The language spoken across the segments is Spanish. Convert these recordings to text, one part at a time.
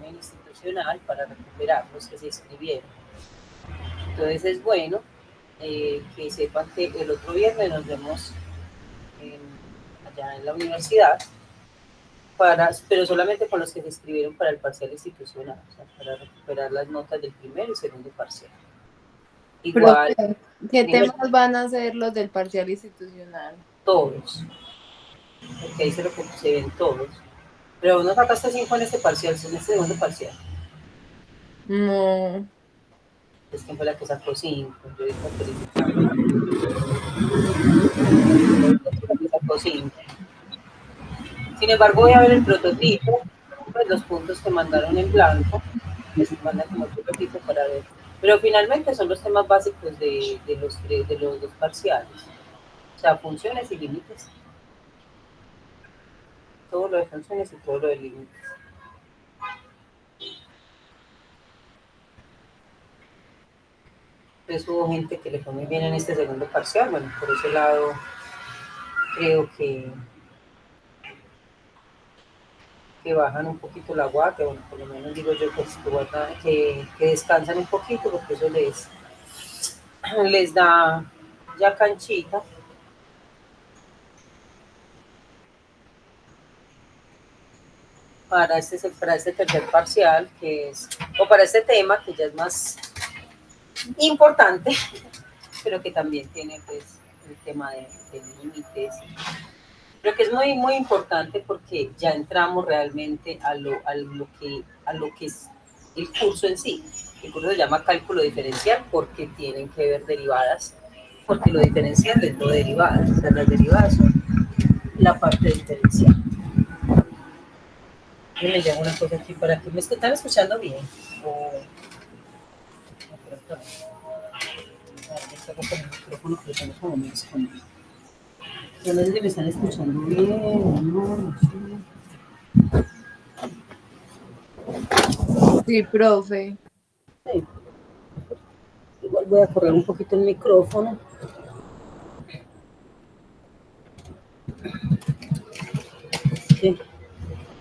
examen institucional para recuperar los que se inscribieron. Entonces es bueno que sepan que el otro viernes nos vemos allá en la universidad, pero solamente con los que se inscribieron para el parcial institucional, o sea, para recuperar las notas del primer y segundo parcial. Igual, Profe, ¿qué temas van a ser los del parcial institucional? todos, porque ahí se ven todos. Pero no sacaste 5 en este parcial, en este segundo parcial. No. Es que fue la que sacó 5. Yo dije que sacó 5. Sin embargo, voy a ver el prototipo, pues los puntos que mandaron en blanco, les mandan como el prototipo para ver. Pero finalmente son los temas básicos de los dos parciales. O sea, funciones y límites. Todo lo de funciones y todo lo de límites. Entonces hubo gente que le fue muy bien en este segundo parcial. Bueno, por ese lado creo que bajan un poquito la guardia, bueno, por lo menos digo yo que descansan un poquito porque eso les da ya canchita. Para este tercer parcial, que es, o para este tema, que ya es más importante, pero que también tiene pues el tema de límites. Creo que es muy, muy importante porque ya entramos realmente a lo que es el curso en sí. El curso se llama cálculo diferencial porque tienen que ver derivadas, porque lo diferencial es lo derivadas, o sea, las derivadas son la parte diferencial. Y me llamo una cosa aquí para que me están escuchando bien. O, con el micrófono que tengo como muy escondido. Yo no sé si me están escuchando bien o no sé. Sí, profe. Sí. Igual voy a correr un poquito el micrófono. Sí.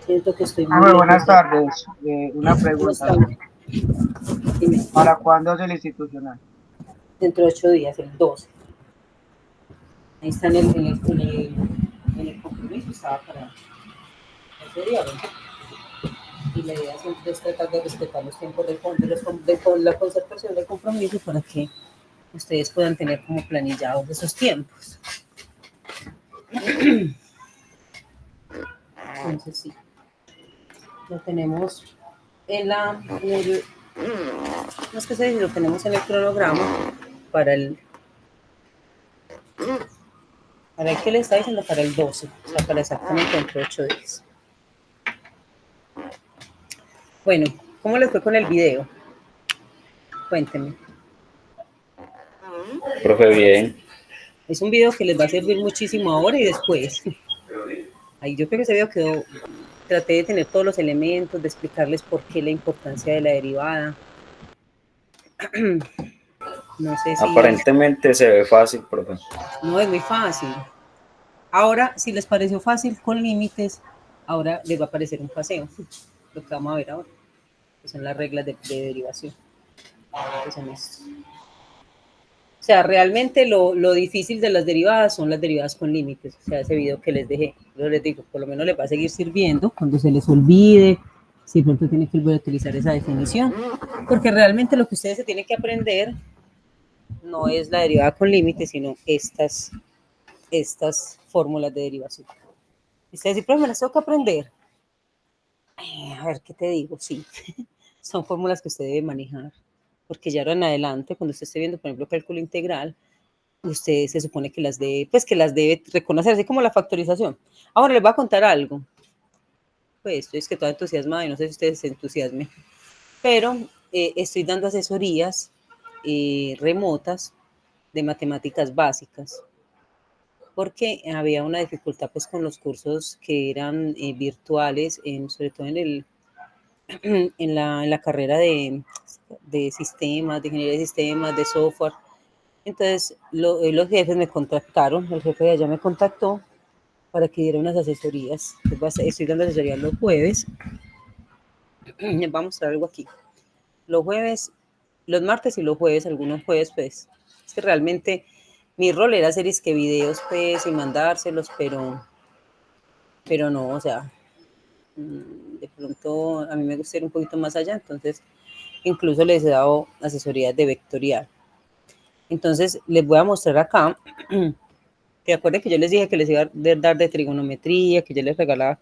Siento que estoy muy Muy lejos buenas de... tardes. Una ¿Cómo pregunta. están? Dime. ¿Para cuándo es el institucional? Dentro de 8 días, el 12. Ahí está en el compromiso, estaba para ese día, ¿no? Y la idea siempre es tratar de respetar los tiempos de la concertación del compromiso para que ustedes puedan tener como planillados esos tiempos. Entonces sí, lo tenemos no es que se dice, lo tenemos en el cronograma para para el que le está diciendo para el 12, o sea, para exactamente dentro de 8 días. Bueno, ¿cómo les fue con el video? Cuéntenme. Profe, bien. Es un video que les va a servir muchísimo ahora y después. Ahí yo creo que ese video quedó, traté de tener todos los elementos, de explicarles por qué la importancia de la derivada. No sé si... Aparentemente se ve fácil, profe. No es muy fácil. Ahora, si les pareció fácil con límites, ahora les va a parecer un paseo. Lo que vamos a ver ahora, que son las reglas de derivación. Que son estos. O sea, realmente lo difícil de las derivadas son las derivadas con límites. O sea, ese video que les dejé, yo les digo, por lo menos les va a seguir sirviendo cuando se les olvide, si pronto tienen que volver a utilizar esa definición, porque realmente lo que ustedes se tienen que aprender no es la derivada con límites, sino estas fórmulas de derivación. Ustedes dicen, pero me las tengo que aprender. A ver, ¿qué te digo? Sí, son fórmulas que usted debe manejar, porque ya ahora en adelante, cuando usted esté viendo, por ejemplo, cálculo integral, usted se supone que las debe, pues que las debe reconocer, así como la factorización. Ahora les voy a contar algo. Pues estoy es que toda entusiasmada y no sé si ustedes se entusiasmen, pero estoy dando asesorías remotas de matemáticas básicas, porque había una dificultad pues con los cursos que eran virtuales, sobre todo en la carrera de sistemas, de ingeniería de sistemas, de software. Entonces los jefes me contactaron, el jefe de allá me contactó para que diera unas asesorías. Estoy dando asesorías los jueves Les voy a mostrar algo aquí. Los jueves, los martes y los jueves, algunos jueves, pues, es que realmente mi rol era hacer que videos, pues, y mandárselos, pero no, o sea, de pronto a mí me gusta ir un poquito más allá, entonces incluso les he dado asesorías de vectorial. Entonces les voy a mostrar acá, que acuerden que yo les dije que les iba a dar de trigonometría, que yo les regalaba.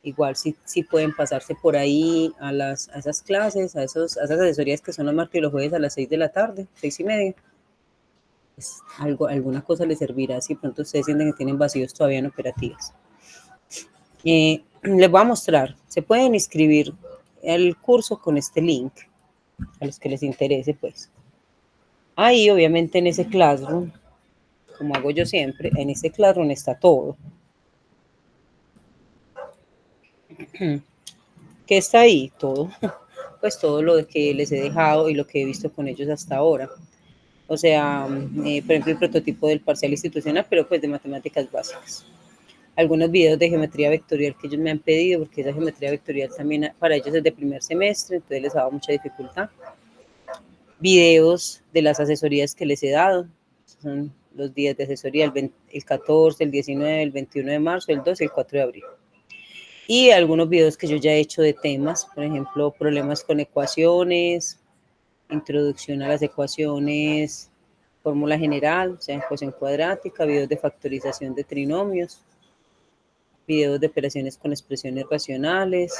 Igual si pueden pasarse por ahí a esas clases, a esas asesorías que son los martes y los jueves a las 6 de la tarde, 6:30. Pues alguna cosa les servirá si pronto ustedes sienten que tienen vacíos todavía en operativas. Les voy a mostrar, se pueden inscribir al curso con este link, a los que les interese, pues. Ahí, obviamente, en ese Classroom, como hago yo siempre, en ese Classroom está todo. ¿Qué está ahí? Todo. Pues todo lo que les he dejado y lo que he visto con ellos hasta ahora. O sea, por ejemplo, el prototipo del parcial institucional, pero pues de matemáticas básicas. Algunos videos de geometría vectorial que ellos me han pedido, porque esa geometría vectorial también para ellos es de primer semestre, entonces les ha dado mucha dificultad. Videos de las asesorías que les he dado, son los días de asesoría, el 14, el 19, el 21 de marzo, el 2 y el 4 de abril. Y algunos videos que yo ya he hecho de temas, por ejemplo, problemas con ecuaciones, introducción a las ecuaciones, fórmula general, o sea, ecuación cuadrática, videos de factorización de trinomios, videos de operaciones con expresiones racionales,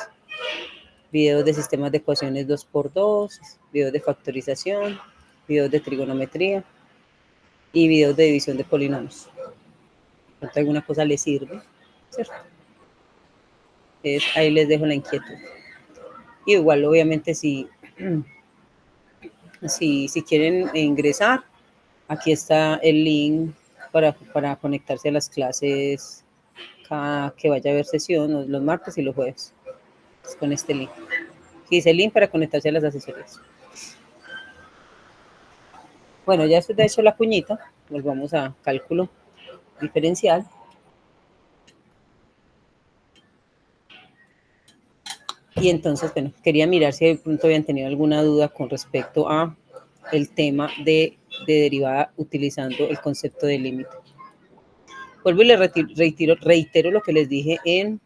videos de sistemas de ecuaciones 2×2, videos de factorización, videos de trigonometría y videos de división de polinomios. ¿Cuánto alguna cosa les sirve? ¿Cierto? Entonces, ahí les dejo la inquietud. Y igual, obviamente, si quieren ingresar, aquí está el link para conectarse a las clases cada que vaya a haber sesión, los martes y los jueves. Es con este link. Aquí dice el link para conectarse a las asesorías. Bueno, ya se ha hecho la cuñita, volvamos a cálculo diferencial. Y entonces, bueno, quería mirar si de pronto habían tenido alguna duda con respecto a el tema de derivada utilizando el concepto de límite. Vuelvo y les reitero lo que les dije en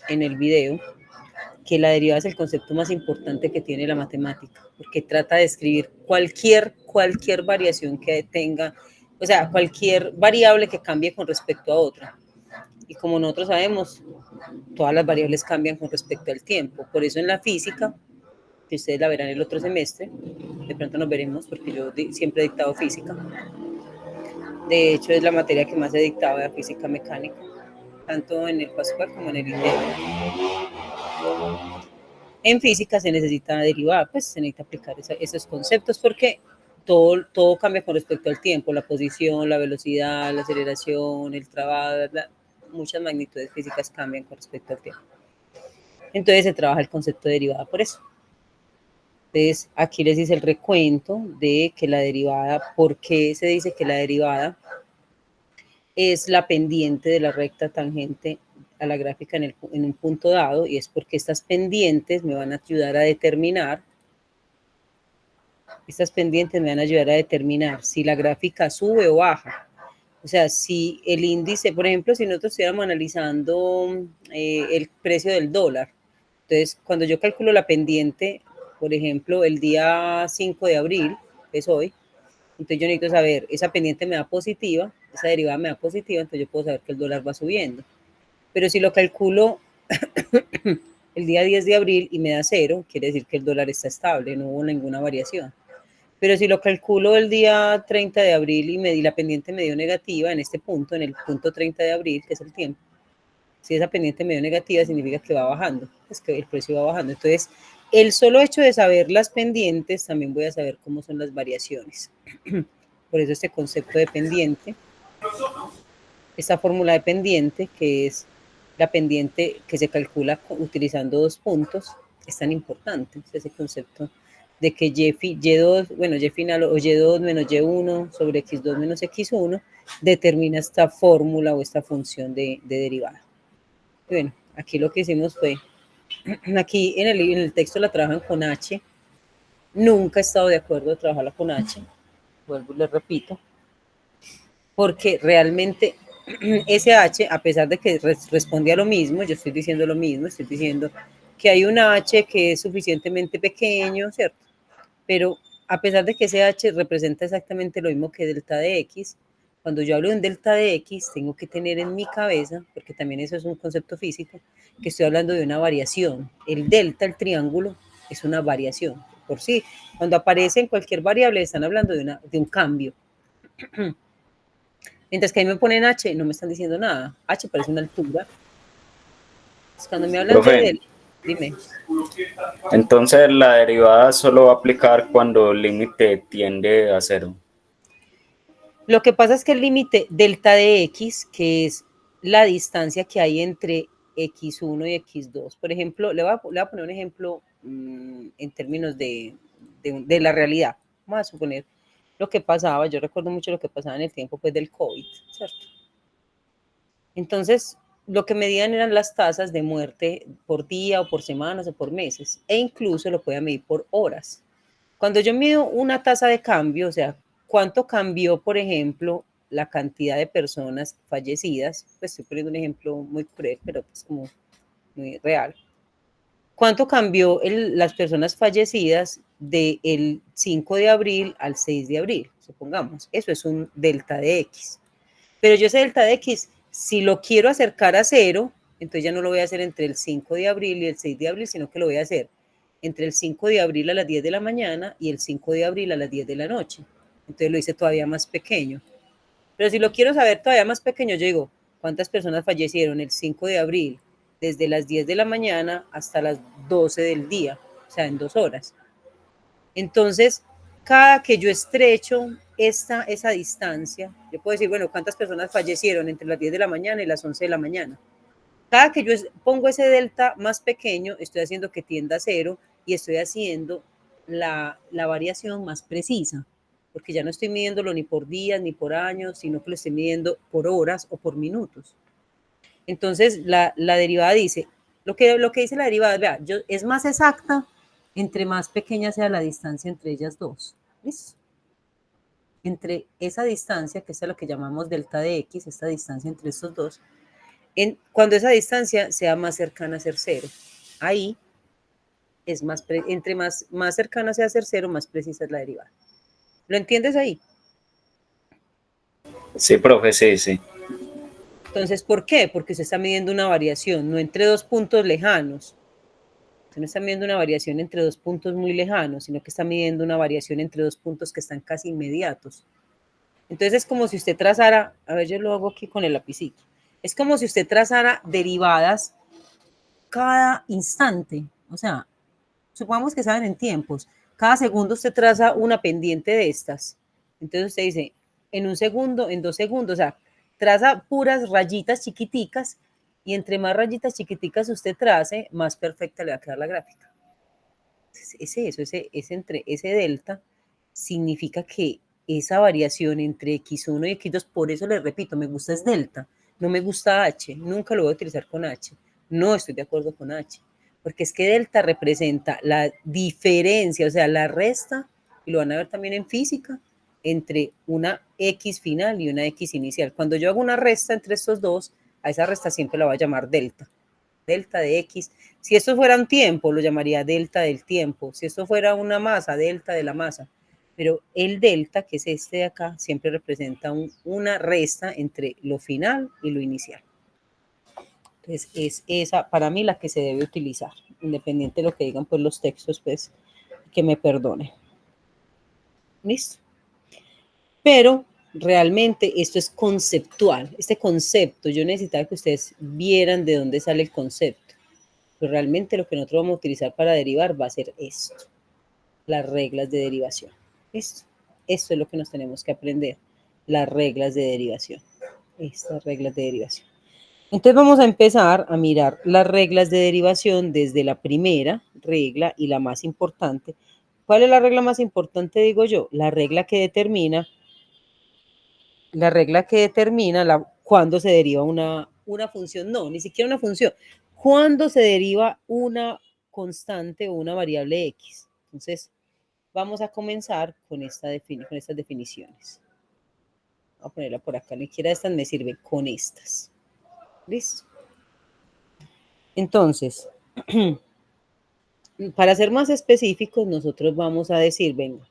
el video, que la derivada es el concepto más importante que tiene la matemática, porque trata de describir cualquier variación que tenga, o sea, cualquier variable que cambie con respecto a otra. Y como nosotros sabemos, todas las variables cambian con respecto al tiempo. Por eso en la física, que ustedes la verán el otro semestre, de pronto nos veremos, porque yo siempre he dictado física. De hecho, es la materia que más he dictado de física mecánica, tanto en el Pascual como en el INDEC. En física se necesita derivada, pues se necesita aplicar esos conceptos porque todo cambia con respecto al tiempo, la posición, la velocidad, la aceleración, el trabajo, muchas magnitudes físicas cambian con respecto al tiempo. Entonces se trabaja el concepto de derivada por eso. Entonces aquí les dice el recuento de que la derivada, ¿por qué se dice que la derivada es la pendiente de la recta tangente a la gráfica en un punto dado? Y es porque estas pendientes me van a ayudar a determinar, si la gráfica sube o baja. O sea, si el índice, por ejemplo, si nosotros estuviéramos analizando el precio del dólar, entonces cuando yo calculo la pendiente, por ejemplo, el día 5 de abril, que es hoy, entonces yo necesito saber, esa pendiente me da positiva, esa derivada me da positiva, entonces yo puedo saber que el dólar va subiendo. Pero si lo calculo el día 10 de abril y me da 0, quiere decir que el dólar está estable, no hubo ninguna variación. Pero si lo calculo el día 30 de abril y la pendiente me dio negativa en este punto, en el punto 30 de abril, que es el tiempo, si esa pendiente me dio negativa, significa que va bajando, es que el precio va bajando. Entonces, el solo hecho de saber las pendientes, también voy a saber cómo son las variaciones. Por eso este concepto de pendiente, esta fórmula de pendiente, que es la pendiente que se calcula utilizando 2 puntos, es tan importante. Ese concepto de que y final o y2 menos y1 sobre x2 menos x1 determina esta fórmula o esta función de derivada. Bueno, aquí lo que hicimos fue aquí en el texto la trabajan con H. Nunca he estado de acuerdo de trabajarla con H. Vuelvo y les repito. Porque realmente ese H, a pesar de que responde a lo mismo, yo estoy diciendo lo mismo, estoy diciendo que hay un H que es suficientemente pequeño, ¿cierto? Pero a pesar de que ese H representa exactamente lo mismo que delta de X, cuando yo hablo de un delta de X, tengo que tener en mi cabeza, porque también eso es un concepto físico, que estoy hablando de una variación. El delta, el triángulo, es una variación. Por sí, cuando aparece en cualquier variable, están hablando de un cambio. Mientras que ahí me ponen H, no me están diciendo nada. H parece una altura. Entonces, cuando me hablan de Profe, delta, dime. entonces la derivada solo va a aplicar cuando el límite tiende a cero. Lo que pasa es que el límite delta de X, que es la distancia que hay entre X1 y X2, por ejemplo, le voy a poner un ejemplo en términos de la realidad. Vamos a suponer lo que pasaba, yo recuerdo mucho lo que pasaba en el tiempo pues, del COVID, ¿cierto? Entonces, lo que medían eran las tasas de muerte por día o por semanas o por meses, e incluso lo podía medir por horas. Cuando yo mido una tasa de cambio, o sea, cuánto cambió, por ejemplo, la cantidad de personas fallecidas, pues estoy poniendo un ejemplo muy cruel, pero pues como muy real. ¿Cuánto cambió las personas fallecidas del 5 de abril al 6 de abril? Supongamos, eso es un delta de X. Pero yo ese delta de X, si lo quiero acercar a cero, entonces ya no lo voy a hacer entre el 5 de abril y el 6 de abril, sino que lo voy a hacer entre el 5 de abril a las 10 de la mañana y el 5 de abril a las 10 de la noche. Entonces lo hice todavía más pequeño. Pero si lo quiero saber todavía más pequeño, yo digo, ¿cuántas personas fallecieron el 5 de abril? Desde las 10 de la mañana hasta las 12 del día, o sea, en 2 horas. Entonces, cada que yo estrecho esa distancia, yo puedo decir, bueno, ¿cuántas personas fallecieron entre las 10 de la mañana y las 11 de la mañana? Cada que yo pongo ese delta más pequeño, estoy haciendo que tienda a cero y estoy haciendo la variación más precisa, porque ya no estoy midiéndolo ni por días ni por años, sino que lo estoy midiendo por horas o por minutos. Entonces, la derivada dice, lo que dice la derivada, vea, es más exacta entre más pequeña sea la distancia entre ellas dos. ¿Listo? Entre esa distancia, que es la que llamamos delta de X, esta distancia entre estos dos, cuando esa distancia sea más cercana a ser cero. Ahí es entre más cercana sea a ser cero, más precisa es la derivada. ¿Lo entiendes ahí? Sí, profe, sí, sí. Entonces, ¿por qué? Porque se está midiendo una variación, no entre dos puntos lejanos. No está midiendo una variación entre dos puntos muy lejanos, sino que está midiendo una variación entre dos puntos que están casi inmediatos. Entonces es como si usted trazara, a ver, yo lo hago aquí con el lapicito, es como si usted trazara derivadas cada instante, o sea, supongamos que saben en tiempos, cada segundo usted traza una pendiente de estas, entonces usted dice, en un segundo, en 2 segundos, o sea, traza puras rayitas chiquiticas y entre más rayitas chiquiticas usted trace, más perfecta le va a quedar la gráfica. Es eso, ese delta significa que esa variación entre X1 y X2, por eso les repito, me gusta es delta, no me gusta H, nunca lo voy a utilizar con H, no estoy de acuerdo con H, porque es que delta representa la diferencia, o sea, la resta, y lo van a ver también en física, entre una X final y una X inicial. Cuando yo hago una resta entre estos dos, a esa resta siempre la voy a llamar delta. Delta de X. Si esto fuera un tiempo, lo llamaría delta del tiempo. Si esto fuera una masa, delta de la masa. Pero el delta, que es este de acá, siempre representa una resta entre lo final y lo inicial. Entonces, es esa, para mí, la que se debe utilizar, independiente de lo que digan pues, los textos, pues, que me perdone. ¿Listo? Pero realmente esto es conceptual. Este concepto, yo necesitaba que ustedes vieran de dónde sale el concepto. Pero realmente lo que nosotros vamos a utilizar para derivar va a ser esto, las reglas de derivación. ¿Listo? Esto es lo que nos tenemos que aprender, las reglas de derivación. Estas reglas de derivación. Entonces vamos a empezar a mirar las reglas de derivación desde la primera regla y la más importante. ¿Cuál es la regla más importante, digo yo? La regla que determina cuándo se deriva una función. No, ni siquiera una función. ¿Cuándo se deriva una constante o una variable X? Entonces, vamos a comenzar con estas definiciones. Voy a ponerla por acá, ni siquiera estas me sirven, con estas. ¿Listo? Entonces, para ser más específicos, nosotros vamos a decir, venga,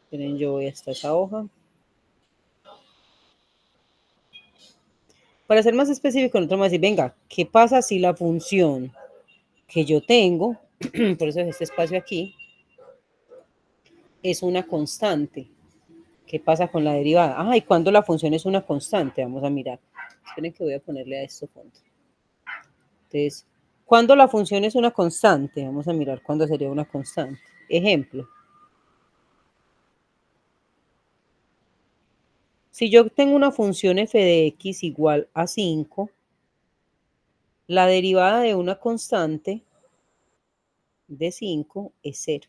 miren, yo voy hasta esa hoja. Para ser más específico, nosotros vamos a decir, venga, ¿qué pasa si la función que yo tengo, por eso es este espacio aquí, es una constante? ¿Qué pasa con la derivada? Ah, ¿y cuándo la función es una constante? Vamos a mirar. Esperen que voy a ponerle a esto fondo. Entonces, ¿cuándo la función es una constante? Vamos a mirar cuándo sería una constante. Ejemplo. Si yo tengo una función f de x igual a 5, la derivada de una constante de 5 es 0.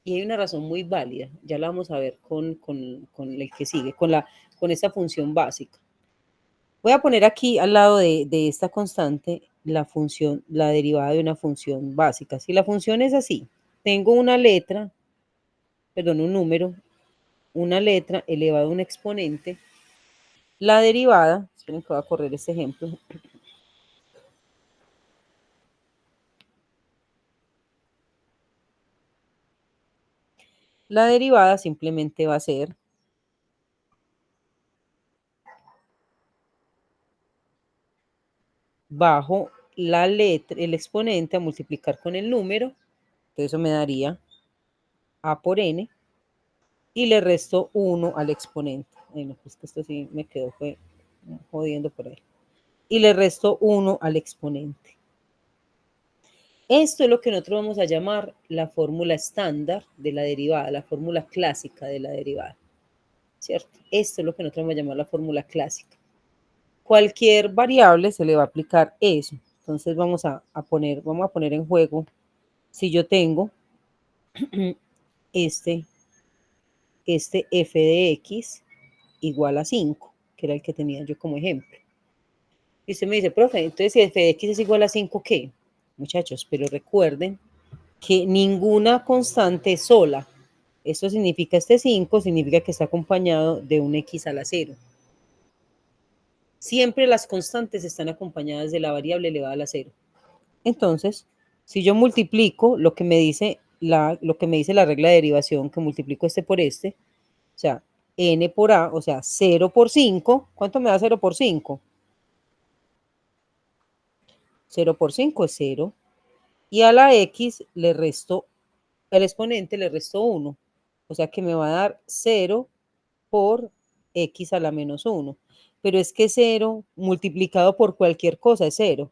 Y hay una razón muy válida, ya la vamos a ver con el que sigue, con esta función básica. Voy a poner aquí al lado de esta constante la derivada de una función básica. Si la función es así, tengo una letra, perdón, un número, una letra elevado a un exponente, la derivada, esperen que voy a correr este ejemplo, la derivada simplemente va a ser bajo la letra, el exponente a multiplicar con el número, entonces eso me daría a por n, y le resto 1 al exponente. Ay, no, pues que esto sí me quedó jodiendo por ahí. Y le resto 1 al exponente. Esto es lo que nosotros vamos a llamar la fórmula estándar de la derivada, la fórmula clásica de la derivada. ¿Cierto? Esto es lo que nosotros vamos a llamar la fórmula clásica. Cualquier variable se le va a aplicar eso. Entonces vamos a poner en juego si yo tengo este f de x igual a 5, que era el que tenía yo como ejemplo. Y usted me dice, profe, entonces si f de x es igual a 5, ¿qué? Muchachos, pero recuerden que ninguna constante es sola. Esto significa, este 5 significa que está acompañado de un x a la 0. Siempre las constantes están acompañadas de la variable elevada a la 0. Entonces, si yo multiplico lo que me dice la regla de derivación, que multiplico este por este, o sea, n por a, o sea, 0 por 5, ¿cuánto me da 0 por 5? 0 por 5 es 0. Y a la x le resto, al exponente le resto 1. O sea que me va a dar 0 por x a la menos 1. Pero es que 0 multiplicado por cualquier cosa es 0.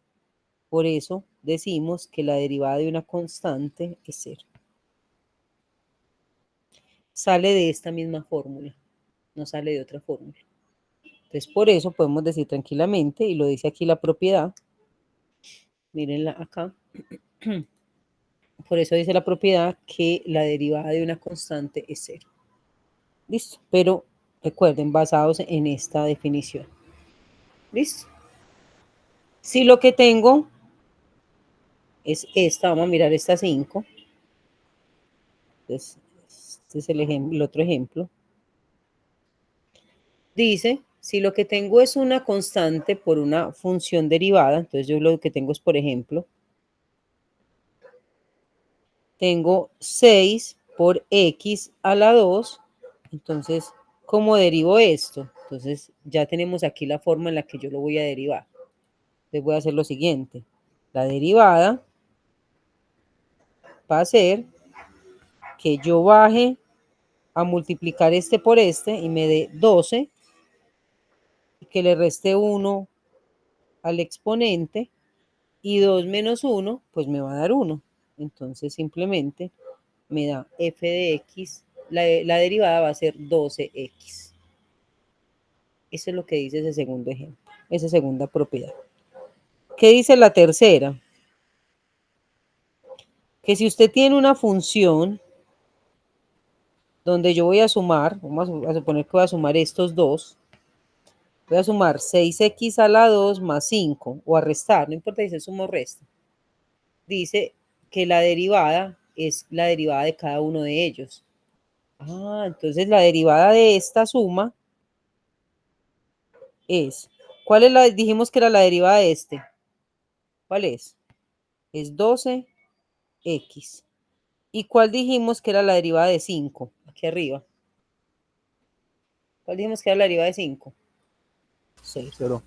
Por eso decimos que la derivada de una constante es 0. Sale de esta misma fórmula, no sale de otra fórmula. Entonces, por eso podemos decir tranquilamente, y lo dice aquí la propiedad, mírenla acá, por eso dice la propiedad que la derivada de una constante es 0. ¿Listo? Pero recuerden, basados en esta definición. ¿Listo? Si lo que tengo es esta, vamos a mirar esta 5. Entonces, este es el otro ejemplo. Dice, si lo que tengo es una constante por una función derivada, entonces yo lo que tengo es, por ejemplo, tengo 6 por x a la 2, entonces, ¿cómo derivo esto? Entonces, ya tenemos aquí la forma en la que yo lo voy a derivar. Entonces, voy a hacer lo siguiente. La derivada va a ser que yo baje a multiplicar este por este y me dé 12, y que le reste 1 al exponente, y 2 menos 1, pues me va a dar 1. Entonces simplemente me da f de x, la derivada va a ser 12x. Eso es lo que dice ese segundo ejemplo, esa segunda propiedad. ¿Qué dice la tercera? Que si usted tiene una función donde yo voy a sumar, vamos a suponer que voy a sumar estos dos, Voy a sumar 6x a la 2 más 5, o a restar, no importa si se suma o resta. Dice que la derivada es la derivada de cada uno de ellos. Ah, entonces la derivada de esta suma es, ¿cuál es la, dijimos que era la derivada de este? ¿Cuál es? Es 12x. ¿Y cuál dijimos que era la derivada de 5? Aquí arriba. ¿Cuál dijimos que era la derivada de 5? 6. 0.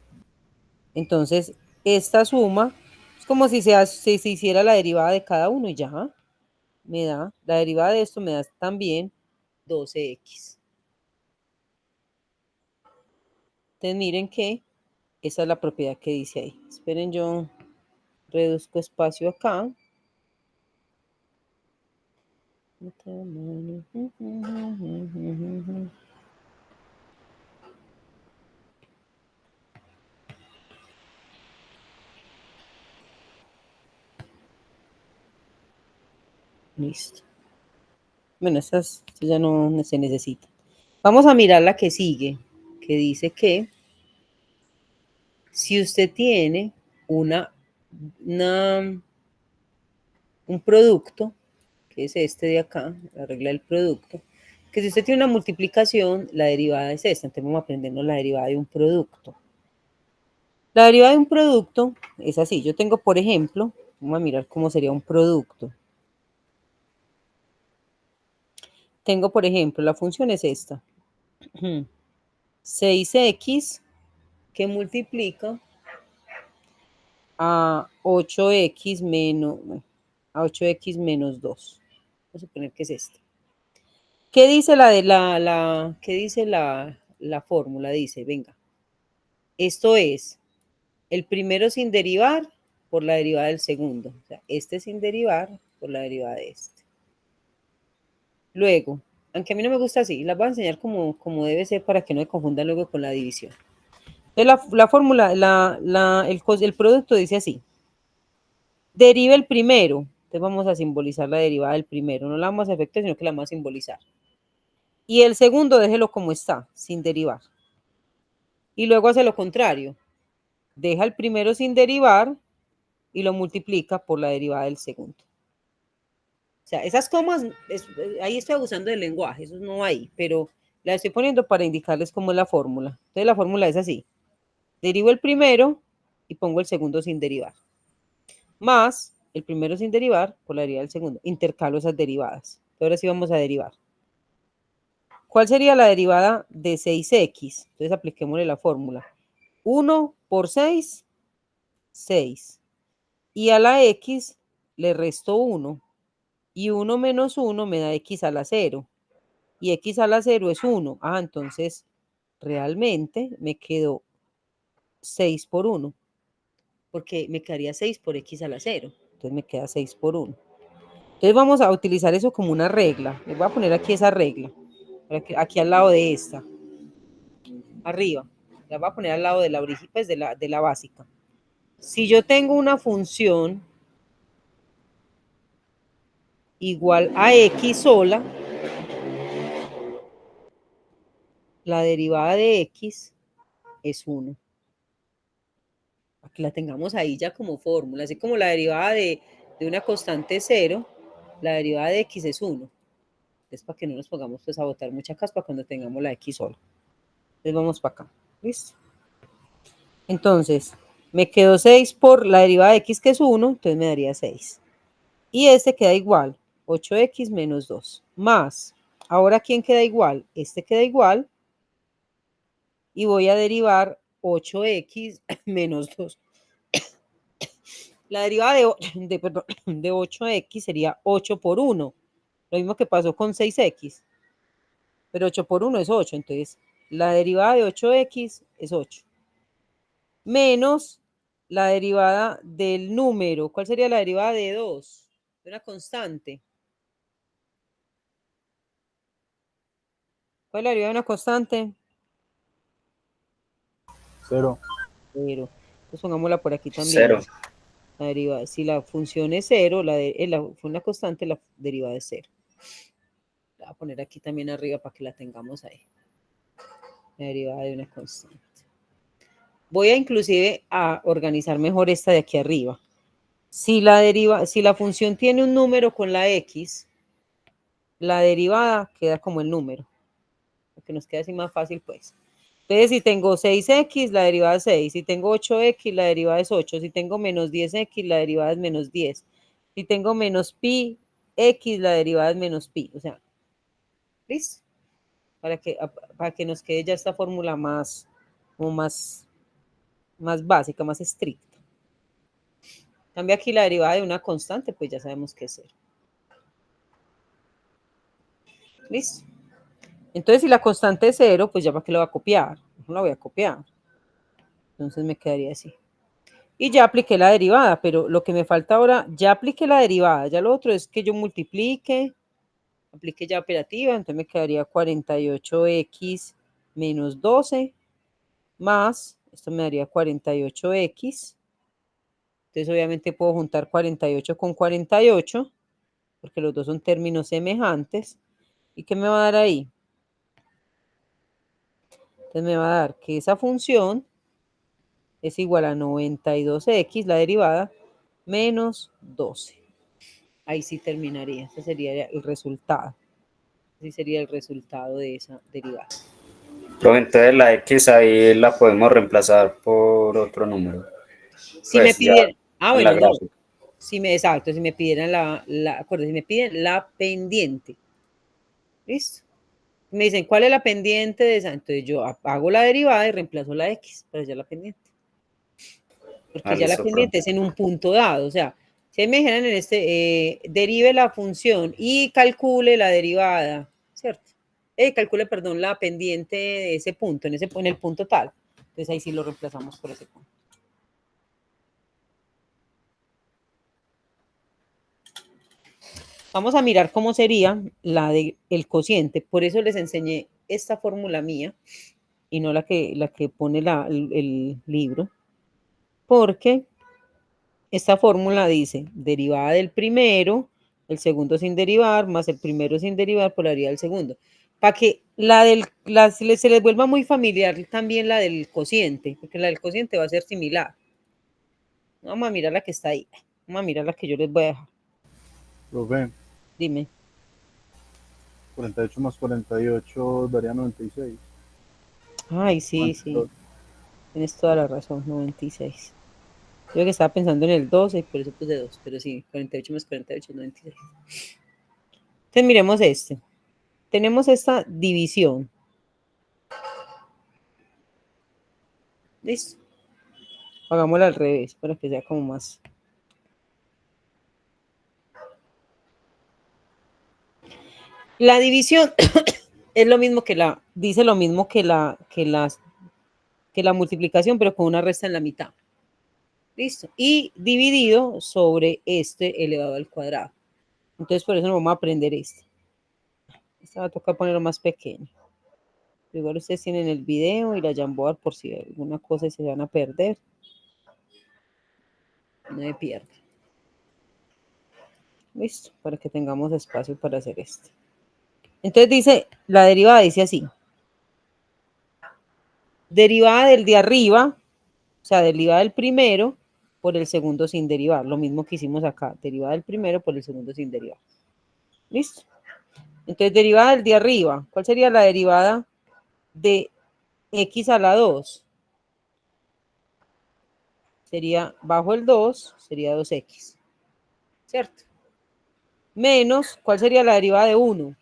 Entonces, esta suma es como si se hiciera la derivada de cada uno y ya me da, la derivada de esto me da también 12x. Entonces, miren que esa es la propiedad que dice ahí. Esperen, yo reduzco espacio acá. Listo. Bueno, estas ya no se necesitan. Vamos a mirar la que sigue, que dice que si usted tiene un producto, que es este de acá, la regla del producto, que si usted tiene una multiplicación, la derivada es esta. Entonces vamos a aprendernos la derivada de un producto. La derivada de un producto es así. Yo tengo, por ejemplo, vamos a mirar cómo sería un producto. Tengo, por ejemplo, la función es esta. 6x que multiplica a 8x menos 2. Vamos a suponer que es esta. ¿Qué dice qué dice la fórmula? Dice, venga, esto es el primero sin derivar por la derivada del segundo. O sea, este sin derivar por la derivada de este. Luego, aunque a mí no me gusta así, las voy a enseñar como debe ser para que no me confundan luego con la división. Entonces, la fórmula, el producto dice así. Deriva el primero. Entonces vamos a simbolizar la derivada del primero. No la vamos a efectuar, sino que la vamos a simbolizar. Y el segundo déjelo como está, sin derivar. Y luego hace lo contrario. Deja el primero sin derivar y lo multiplica por la derivada del segundo. O sea, esas comas, ahí estoy abusando del lenguaje, eso no va ahí, pero la estoy poniendo para indicarles cómo es la fórmula. Entonces la fórmula es así. Derivo el primero y pongo el segundo sin derivar. Más el primero sin derivar por la derivada del segundo. Intercalo esas derivadas. Ahora sí vamos a derivar. ¿Cuál sería la derivada de 6x? Entonces apliquémosle la fórmula. 1 por 6, 6. Y a la x le resto 1. Y 1 menos 1 me da x a la 0. Y x a la 0 es 1. Ah, entonces realmente me quedó 6 por 1. Porque me quedaría 6 por x a la 0. Entonces me queda 6 por 1. Entonces vamos a utilizar eso como una regla. Les voy a poner aquí esa regla. Aquí al lado de esta. Arriba. La voy a poner al lado de la origen, pues de la básica. Si yo tengo una función igual a x sola, la derivada de x es 1. Para que la tengamos ahí ya como fórmula. Así como la derivada de una constante 0, la derivada de x es 1. Es para que no nos pongamos pues, a botar mucha caspa cuando tengamos la x sola. Entonces vamos para acá. ¿Listo? Entonces, me quedó 6 por la derivada de x que es 1, entonces me daría 6. Y este queda igual, 8x menos 2. Más, ahora ¿quién queda igual? Este queda igual. Y voy a derivar 8x menos 2. La derivada de 8x sería 8 por 1. Lo mismo que pasó con 6x. Pero 8 por 1 es 8. Entonces, la derivada de 8x es 8. Menos la derivada del número. ¿Cuál sería la derivada de 2? De una constante. ¿Cuál es la derivada de una constante? 0. 0. Pues pongámosla por aquí también. 0. La derivada, si la función es 0, fue una constante, la derivada es 0. La voy a poner aquí también arriba para que la tengamos ahí. La derivada de una constante. Voy a inclusive a organizar mejor esta de aquí arriba. Si la función tiene un número con la x, la derivada queda como el número. Que nos queda así más fácil, pues. Entonces, si tengo 6x, la derivada es 6. Si tengo 8x, la derivada es 8. Si tengo menos 10x, la derivada es menos 10. Si tengo menos pi x, la derivada es menos pi. O sea, ¿listo? Para que nos quede ya esta fórmula más, como más básica, más estricta. Cambia aquí la derivada de una constante, pues ya sabemos qué es 0. ¿Listo? Entonces, si la constante es 0, pues ya para qué lo voy a copiar. No la voy a copiar. Entonces me quedaría así. Y ya apliqué la derivada, pero lo que me falta ahora, ya apliqué la derivada. Ya lo otro es que yo multiplique, aplique ya operativa, entonces me quedaría 48x menos 12 más, esto me daría 48x. Entonces obviamente puedo juntar 48 con 48, porque los dos son términos semejantes. ¿Y qué me va a dar ahí? Entonces me va a dar que esa función es igual a 92x, la derivada, menos 12. Ahí sí terminaría. Ese sería el resultado. Ese sería el resultado de esa derivada. Pero entonces la x ahí la podemos reemplazar por otro número. Si me Pues ya pidieran, en la bueno, no. gráfica. Exacto, si me pidieran si me piden la pendiente. ¿Listo? Me dicen, ¿cuál es la pendiente de esa? Entonces yo hago la derivada y reemplazo la x para ya la pendiente. Porque ya la Listo, profe. pendiente es en un punto dado. O sea, si me dijeran derive la función y calcule la derivada, ¿cierto? Calcule, perdón, la pendiente de ese punto, en el punto tal. Entonces ahí sí lo reemplazamos por ese punto. Vamos a mirar cómo sería la del cociente. Por eso les enseñé esta fórmula mía y no la que pone el libro. Porque esta fórmula dice derivada del primero, el segundo sin derivar, más el primero sin derivar por la derivada del segundo. Para que se les vuelva muy familiar también la del cociente, porque la del cociente va a ser similar. Vamos a mirar la que está ahí. Vamos a mirar la que yo les voy a dejar. Profe, Dime. 48 más 48 daría 96. Ay, sí, sí. Tienes toda la razón, 96. Yo que estaba pensando en el 12 y por eso puse 2, pero sí, 48 más 48 es 96. Entonces miremos este. Tenemos esta división. ¿Listo? Hagámosla al revés para que sea como más. La división es lo mismo dice lo mismo que la multiplicación, pero con una resta en la mitad. ¿Listo? Y dividido sobre este elevado al cuadrado. Entonces por eso nos vamos a aprender este. Esta va a tocar ponerlo más pequeño. Igual ustedes tienen el video y la Jamboard por si alguna cosa se van a perder. No me pierdan. Listo, para que tengamos espacio para hacer esto. Entonces dice, la derivada dice así. Derivada del de arriba, o sea, derivada del primero por el segundo sin derivar. Lo mismo que hicimos acá. Derivada del primero por el segundo sin derivar. ¿Listo? Entonces, derivada del de arriba. ¿Cuál sería la derivada de x a la 2? Sería bajo el 2, sería 2x. ¿Cierto? Menos, ¿cuál sería la derivada de 1?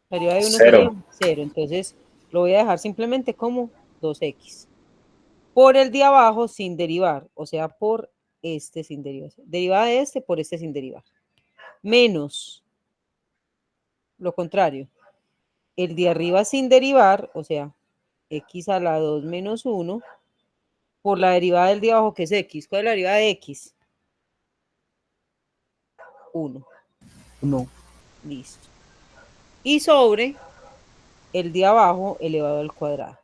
La derivada de 1 sería 0. Entonces, lo voy a dejar simplemente como 2x. Por el de abajo sin derivar, o sea, por este sin derivar. Derivada de este por este sin derivar. Menos, lo contrario, el de arriba sin derivar, o sea, x a la 2 menos 1, por la derivada del de abajo que es x. ¿Cuál es la derivada de x? 1. No. Listo. Y sobre el de abajo elevado al cuadrado.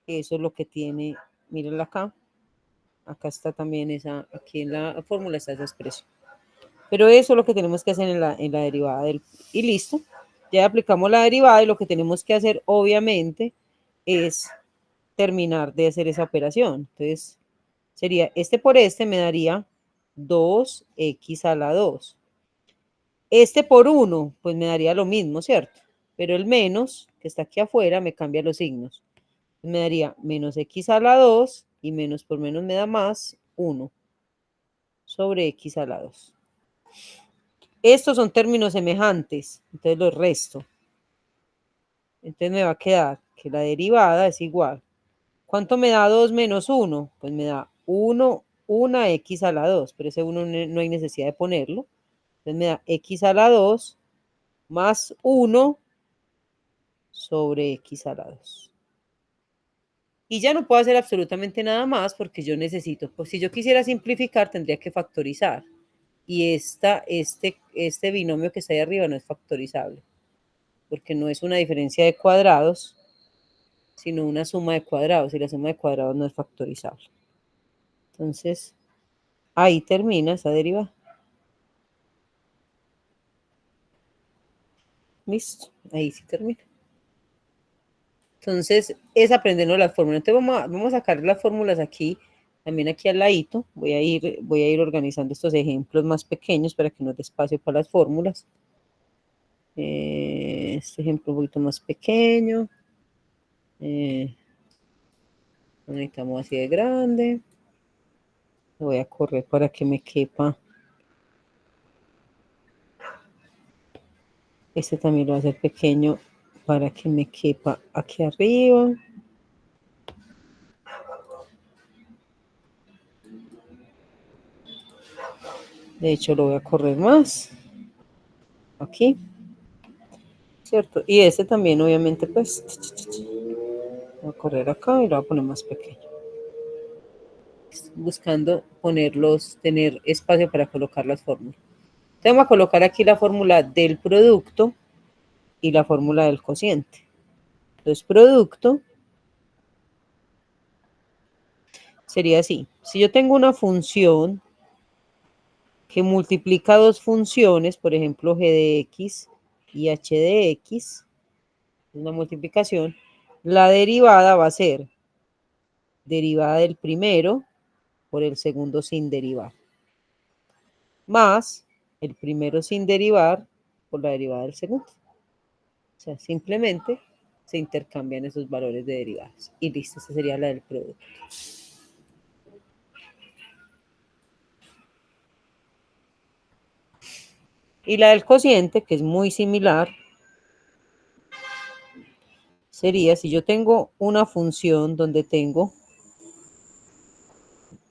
Eso es lo que tiene, mírenla acá. Acá está también aquí en la fórmula está esa expresión. Pero eso es lo que tenemos que hacer en la derivada y listo. Ya aplicamos la derivada y lo que tenemos que hacer, obviamente, es terminar de hacer esa operación. Entonces, sería este por este me daría 2x a la 2. Este por 1, pues me daría lo mismo, ¿cierto? Pero el menos, que está aquí afuera, me cambia los signos. Me daría menos x a la 2 y menos por menos me da más 1 sobre x a la 2. Estos son términos semejantes, entonces los resto. Entonces me va a quedar que la derivada es igual. ¿Cuánto me da 2 menos 1? Pues me da 1, una x a la 2, pero ese 1 no hay necesidad de ponerlo. Entonces me da x a la 2 más 1 sobre x a la 2. Y ya no puedo hacer absolutamente nada más porque yo necesito, pues si yo quisiera simplificar tendría que factorizar. Y este binomio que está ahí arriba no es factorizable, porque no es una diferencia de cuadrados, sino una suma de cuadrados, y la suma de cuadrados no es factorizable. Entonces, ahí termina esa derivada. Listo, ahí sí termina. Entonces, es aprendernos las fórmulas. Entonces, vamos a sacar las fórmulas aquí, también aquí al ladito. Voy a ir organizando estos ejemplos más pequeños para que nos dé espacio para las fórmulas. Este ejemplo un poquito más pequeño. Lo necesitamos así de grande. Lo voy a correr para que me quepa. Este también lo voy a hacer pequeño para que me quepa aquí arriba. De hecho, lo voy a correr más. Aquí. ¿Cierto? Y este también, obviamente, pues, voy a correr acá y lo voy a poner más pequeño. Buscando tener espacio para colocar las fórmulas. Entonces, vamos a colocar aquí la fórmula del producto y la fórmula del cociente. Entonces, producto sería así. Si yo tengo una función que multiplica dos funciones, por ejemplo, g de x y h de x, una multiplicación, la derivada va a ser derivada del primero por el segundo sin derivar, más el primero sin derivar por la derivada del segundo. O sea, simplemente se intercambian esos valores de derivadas. Y listo, esa sería la del producto. Y la del cociente, que es muy similar, sería si yo tengo una función donde tengo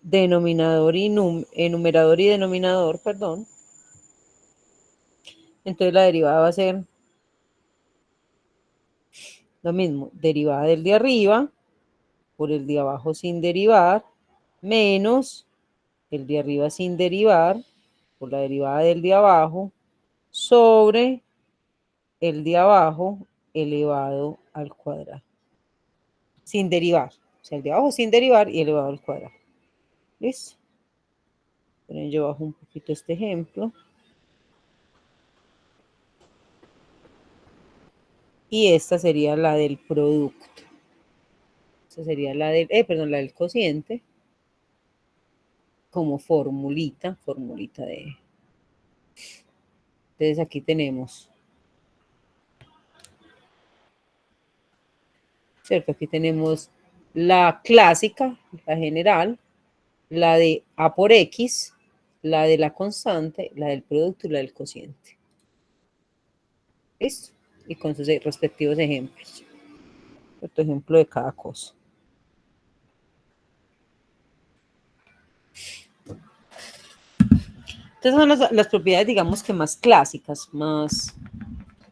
denominador y numerador y denominador, perdón. Entonces la derivada va a ser lo mismo, derivada del de arriba por el de abajo sin derivar, menos el de arriba sin derivar por la derivada del de abajo, sobre el de abajo elevado al cuadrado. Sin derivar. O sea, el de abajo sin derivar y elevado al cuadrado. ¿Listo? Pero yo bajo un poquito este ejemplo. Y esta sería la del producto. Esta sería la del, la del cociente. Como formulita de... Entonces aquí tenemos, ¿cierto? Aquí tenemos la clásica, la general, la de A por X, la de la constante, la del producto y la del cociente. ¿Listo? Y con sus respectivos ejemplos. Otro ejemplo de cada cosa. Entonces son las propiedades, digamos que más clásicas, más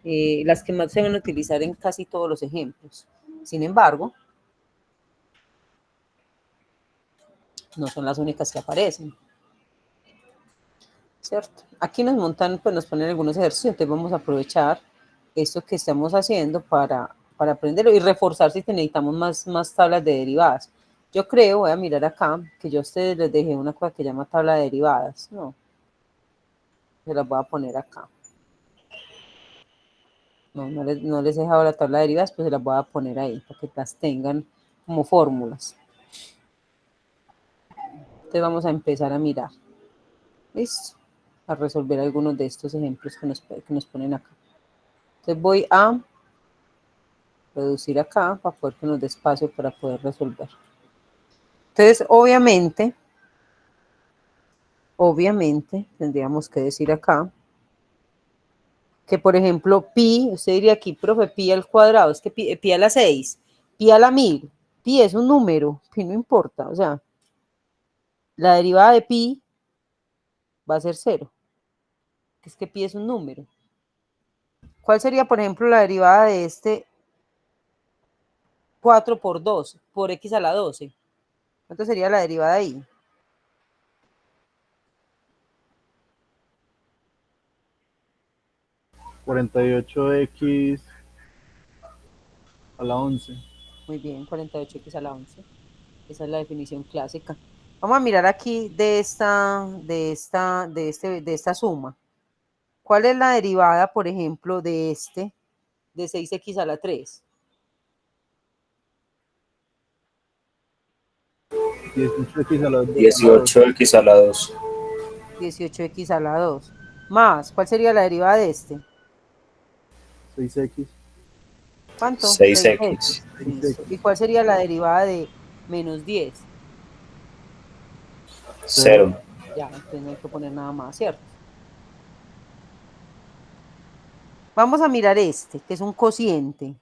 las que más se van a utilizar en casi todos los ejemplos. Sin embargo, no son las únicas que aparecen. ¿Cierto? Aquí nos montan, pues nos ponen algunos ejercicios, entonces vamos a aprovechar esto que estamos haciendo para aprenderlo y reforzar si necesitamos más tablas de derivadas. Yo creo, voy a mirar acá, que yo a ustedes les dejé una cosa que llama tabla de derivadas, ¿no? Se las voy a poner acá. No les he dejado la tabla de derivadas, pues se las voy a poner ahí para que las tengan como fórmulas. Entonces vamos a empezar a mirar. ¿Listo? A resolver algunos de estos ejemplos que nos ponen acá. Entonces voy a reducir acá para poder que nos dé espacio para poder resolver. Entonces, obviamente, tendríamos que decir acá que, por ejemplo, pi, usted diría aquí, profe, pi al cuadrado, es que pi a la 6, pi a la 1000, pi es un número, pi no importa, o sea, la derivada de pi va a ser 0, es que pi es un número. ¿Cuál sería, por ejemplo, la derivada de este 4 por 2, por x a la 12? ¿Cuánto sería la derivada ahí? $48x a la 11. Muy bien, 48x a la 11. Esa es la definición clásica. Vamos a mirar aquí de esta suma. ¿Cuál es la derivada, por ejemplo, de 6x a la 3? 18x a la 2. 18x a la 2. 18x a la 2. Más, ¿cuál sería la derivada de este? 6x. ¿Cuánto? 6x. Listo. ¿Y cuál sería la derivada de menos 10? 0. Ya, entonces no hay que poner nada más, ¿cierto? Vamos a mirar este, que es un cociente.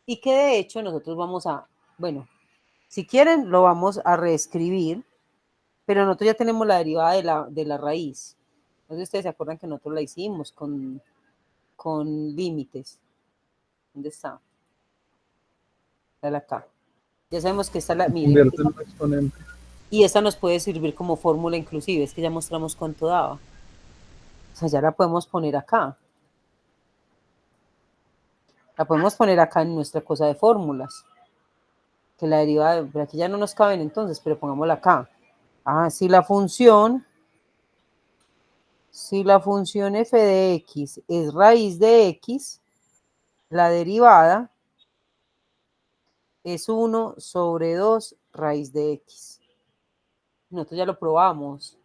Y que de hecho nosotros vamos a, bueno, si quieren lo vamos a reescribir, pero nosotros ya tenemos la derivada de la raíz. Entonces ustedes se acuerdan que nosotros la hicimos con límites. ¿Dónde está? Dale acá. Ya sabemos que esta la, miren, Convierte en un exponente. y esta nos puede servir como fórmula inclusive, es que ya mostramos cuánto daba. O sea, ya la podemos poner acá. La podemos poner acá en nuestra cosa de fórmulas. Que la derivada, pero aquí ya no nos caben entonces, pero pongámosla acá. Ah, si la función f de x es raíz de x, la derivada es 1 sobre 2 raíz de x. Nosotros ya lo probamos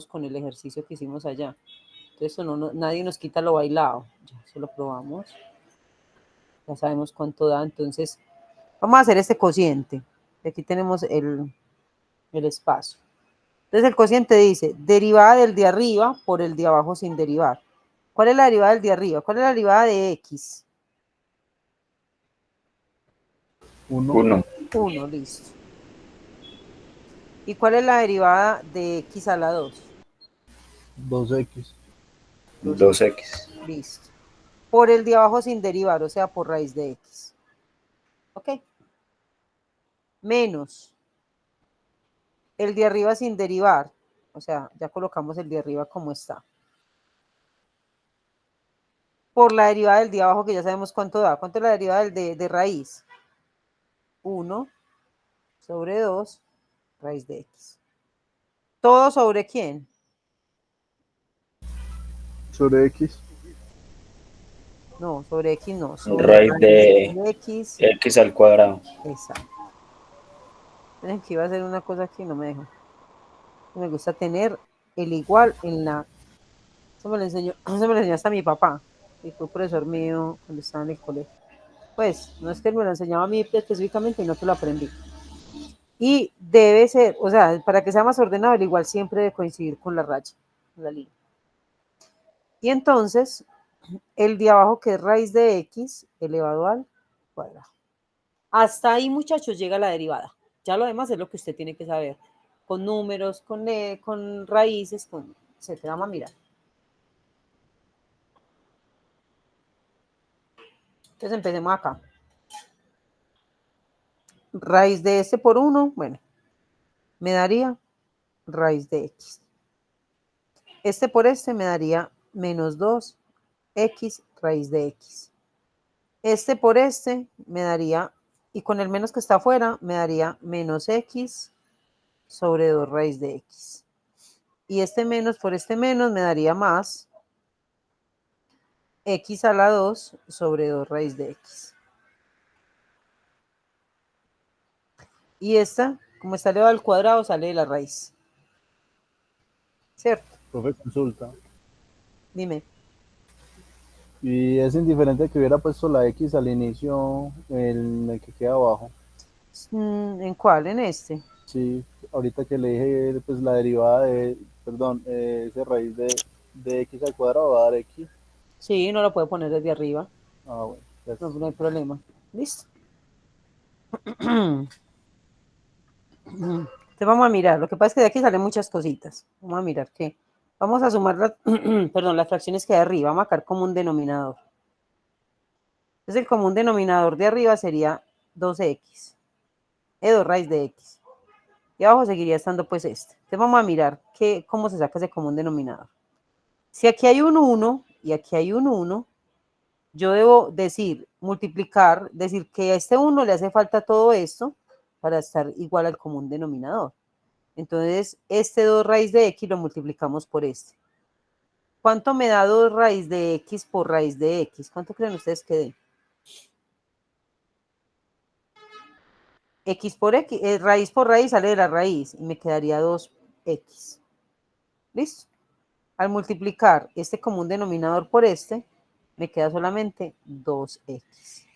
con el ejercicio que hicimos allá. Entonces eso nadie nos quita lo bailado, ya eso lo probamos. Ya sabemos cuánto da, entonces vamos a hacer este cociente. Aquí tenemos el espacio. Entonces el cociente dice, derivada del de arriba por el de abajo sin derivar. ¿Cuál es la derivada del de arriba? ¿Cuál es la derivada de x? 1. 1, listo. ¿Y cuál es la derivada de x a la 2? 2x. 2x. Listo. Por el de abajo sin derivar, o sea, por raíz de x. ¿Ok? Menos el de arriba sin derivar. O sea, ya colocamos el de arriba como está. Por la derivada del de abajo, que ya sabemos cuánto da. ¿Cuánto es la derivada de raíz? 1 sobre 2 raíz de x. ¿Todo sobre quién? Sobre x. No, sobre x no. Sobre Raíz de x. x al cuadrado. Exacto. Miren que iba a hacer una cosa aquí y no me dejó. Me gusta tener el igual en la... Eso me lo enseñó hasta mi papá. Y fue profesor mío cuando estaba en el colegio. Pues, no es que él me lo enseñaba a mí específicamente y no que lo aprendí. Y debe ser, o sea, para que sea más ordenado, el igual siempre debe coincidir con la raya, la línea. Y entonces, el de abajo que es raíz de x elevado al cuadrado. Hasta ahí, muchachos, llega la derivada. Ya lo demás es lo que usted tiene que saber. Con números, con raíces, con etcétera. Vamos a mirar. Entonces empecemos acá. Raíz de este por 1, bueno, me daría raíz de x. Este por este me daría menos 2x raíz de x. Este por este me daría, y con el menos que está afuera, me daría menos x sobre 2 raíz de x. Y este menos por este menos me daría más x a la 2 sobre 2 raíz de x. Y esta, como está elevado al cuadrado, sale de la raíz. ¿Cierto? Profe, consulta. Dime. Y es indiferente que hubiera puesto la X al inicio en el que queda abajo. ¿En cuál? En este. Sí, ahorita que le dije pues la derivada de, perdón, esa raíz de X al cuadrado va a dar X. Sí, no lo puede poner desde arriba. Ah, bueno. No, no hay problema. ¿Listo? Entonces vamos a mirar. Lo que pasa es que de aquí salen muchas cositas. Vamos a mirar que vamos a sumar perdón, las fracciones que hay arriba. Vamos a marcar como un denominador. Entonces el común denominador de arriba sería 2x. 2 raíz de x. Y abajo seguiría estando pues este. Entonces vamos a mirar cómo se saca ese común denominador. Si aquí hay un 1 y aquí hay un 1, yo debo decir, multiplicar, decir que a este 1 le hace falta todo esto para estar igual al común denominador. Entonces, este 2 raíz de x lo multiplicamos por este. ¿Cuánto me da 2 raíz de x por raíz de x? ¿Cuánto creen ustedes que dé? X por x, raíz por raíz sale de la raíz y me quedaría 2x. ¿Listo? Al multiplicar este común denominador por este, me queda solamente 2x.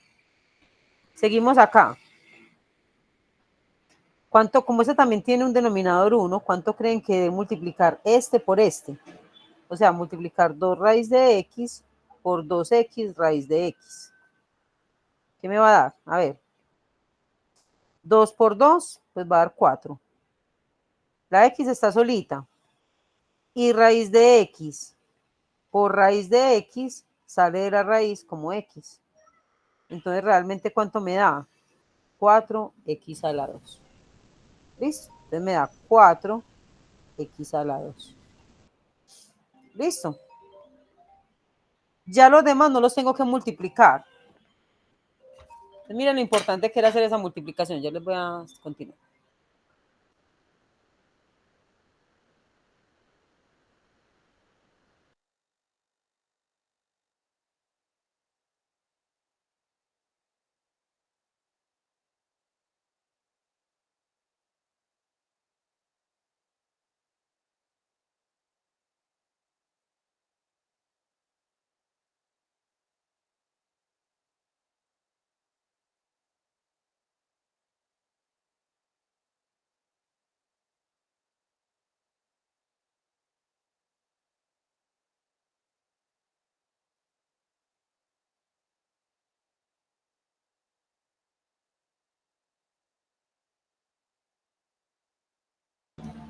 Seguimos acá. ¿Cuánto, como este también tiene un denominador 1, cuánto creen que debe multiplicar este por este? O sea, multiplicar 2 raíz de x por 2x raíz de x. ¿Qué me va a dar? A ver. 2 por 2, pues va a dar 4. La x está solita. Y raíz de x por raíz de x sale de la raíz como x. Entonces, ¿realmente cuánto me da? 4x a la 2. ¿Listo? Entonces me da 4x a la 2. ¿Listo? Ya los demás no los tengo que multiplicar. Entonces, miren lo importante que era hacer esa multiplicación. Ya les voy a continuar.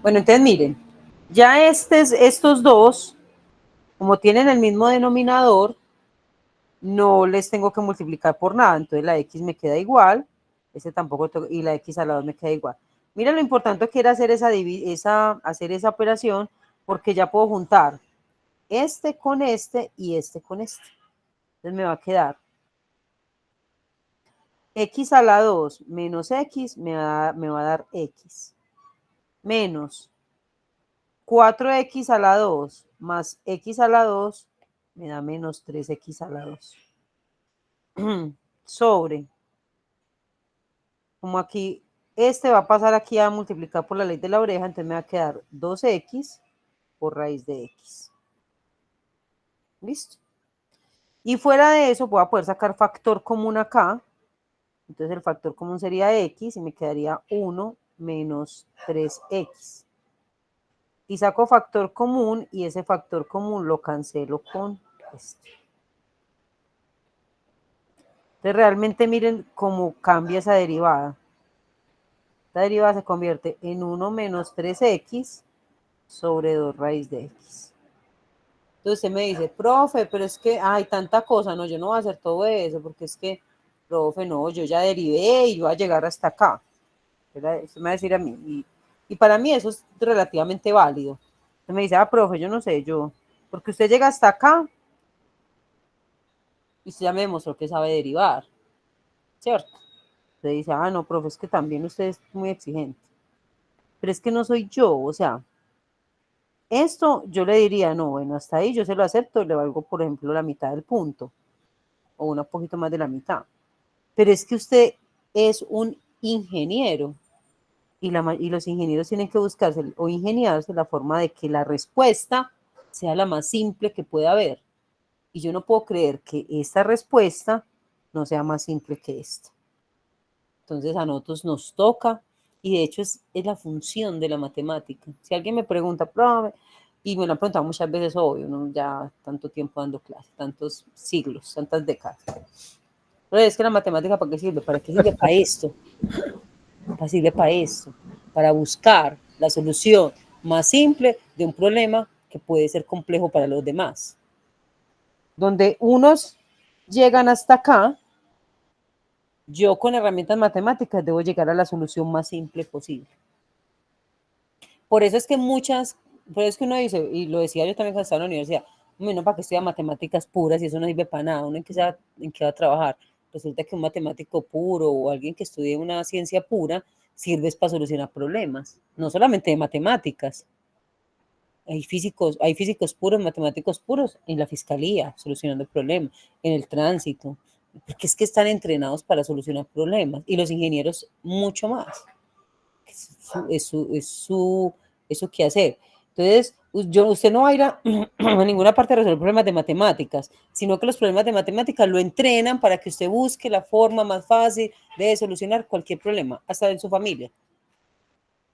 Bueno, entonces miren, ya estos dos, como tienen el mismo denominador, no les tengo que multiplicar por nada. Entonces la x me queda igual, ese tampoco, y la x a la 2 me queda igual. Mira lo importante que era hacer hacer esa operación, porque ya puedo juntar este con este y este con este. Entonces me va a quedar x a la 2 menos x me va a dar x. Menos 4x a la 2 más x a la 2 me da menos 3x a la 2. Sobre, como aquí, este va a pasar aquí a multiplicar por la ley de la oreja, entonces me va a quedar 2x por raíz de x. ¿Listo? Y fuera de eso voy a poder sacar factor común acá. Entonces el factor común sería x y me quedaría 1 menos 3x. Y saco factor común y ese factor común lo cancelo con este. Entonces realmente miren cómo cambia esa derivada. Esta derivada se convierte en 1 menos 3x sobre 2 raíz de x. Entonces usted me dice, profe, pero es que hay tanta cosa, no, yo no voy a hacer todo eso, porque es que, profe, no, yo ya derivé y voy a llegar hasta acá. Usted me va a decir a mí. Y para mí eso es relativamente válido. Usted me dice, profe, yo no sé, porque usted llega hasta acá y usted ya me demostró que sabe derivar, ¿cierto? Usted dice, no, profe, es que también usted es muy exigente. Pero es que no soy yo, o sea, Esto yo le diría, no, bueno, hasta ahí yo se lo acepto, le valgo, por ejemplo, la mitad del punto, o un poquito más de la mitad. Pero es que usted es un ingeniero, y los ingenieros tienen que buscarse o ingeniarse la forma de que la respuesta sea la más simple que pueda haber. Y yo no puedo creer que esta respuesta no sea más simple que esta. Entonces a nosotros nos toca, y de hecho es la función de la matemática. Si alguien me pregunta, profe, y me lo han preguntado muchas veces, obvio, ¿no? Ya tanto tiempo dando clases, tantos siglos, tantas décadas. Pero es que la matemática, ¿para qué sirve? ¿Para qué sirve? Para esto. Sirve para esto, para buscar la solución más simple de un problema que puede ser complejo para los demás. Donde unos llegan hasta acá, yo con herramientas matemáticas debo llegar a la solución más simple posible. Por eso es que por eso es que uno dice, y lo decía yo también cuando estaba en la universidad, bueno, para que estudia matemáticas puras y eso no sirve para nada, uno en qué va a trabajar. Resulta que un matemático puro o alguien que estudie una ciencia pura sirve para solucionar problemas, no solamente de matemáticas. Hay físicos puros, matemáticos puros en la fiscalía, solucionando problemas, en el tránsito, porque es que están entrenados para solucionar problemas, y los ingenieros mucho más. Es su quehacer. Entonces, usted no va a ir a ninguna parte a resolver problemas de matemáticas, sino que los problemas de matemáticas lo entrenan para que usted busque la forma más fácil de solucionar cualquier problema, hasta en su familia.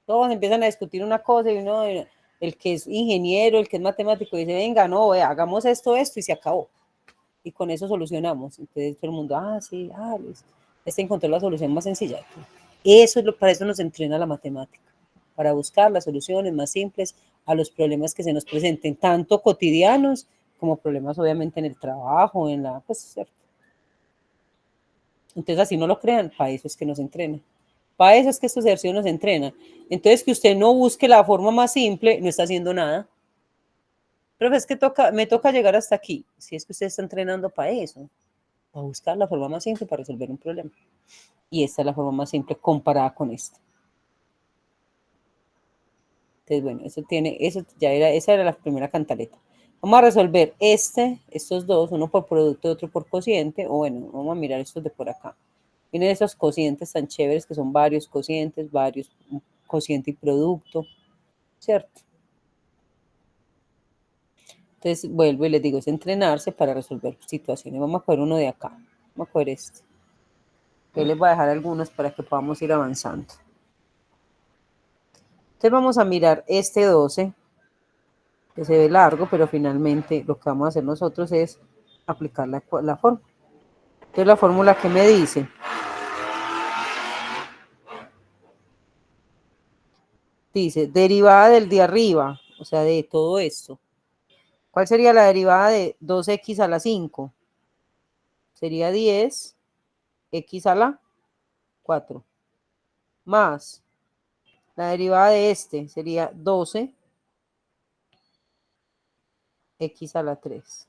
Todos empiezan a discutir una cosa y uno, el que es ingeniero, el que es matemático, dice, venga, no, vea, hagamos esto y se acabó. Y con eso solucionamos. Entonces todo el mundo, sí, Luis, encontró la solución más sencilla. Para eso nos entrena la matemática, para buscar las soluciones más simples a los problemas que se nos presenten, tanto cotidianos como problemas obviamente en el trabajo, pues, ¿cierto? Entonces así no lo crean, para eso es que nos entrenan. Para eso es que estos ejercicios nos entrenan. Entonces, que usted no busque la forma más simple, no está haciendo nada. Pero es que me toca llegar hasta aquí. Si es que usted está entrenando para eso, para buscar la forma más simple para resolver un problema. Y esta es la forma más simple comparada con esta. Entonces, bueno, esa era la primera cantaleta. Vamos a resolver estos dos, uno por producto y otro por cociente, o bueno, vamos a mirar estos de por acá. Miren esos cocientes tan chéveres que son varios cocientes, cociente y producto, ¿cierto? Entonces vuelvo y les digo, es entrenarse para resolver situaciones. Vamos a coger uno de acá, vamos a coger este. Yo les voy a dejar algunos para que podamos ir avanzando. Entonces vamos a mirar este 12, que se ve largo, pero finalmente lo que vamos a hacer nosotros es aplicar la fórmula. Entonces la fórmula que me dice, derivada del de arriba, o sea, de todo esto. ¿Cuál sería la derivada de 2x a la 5? Sería 10x a la 4. Más la derivada de este sería 12x a la 3.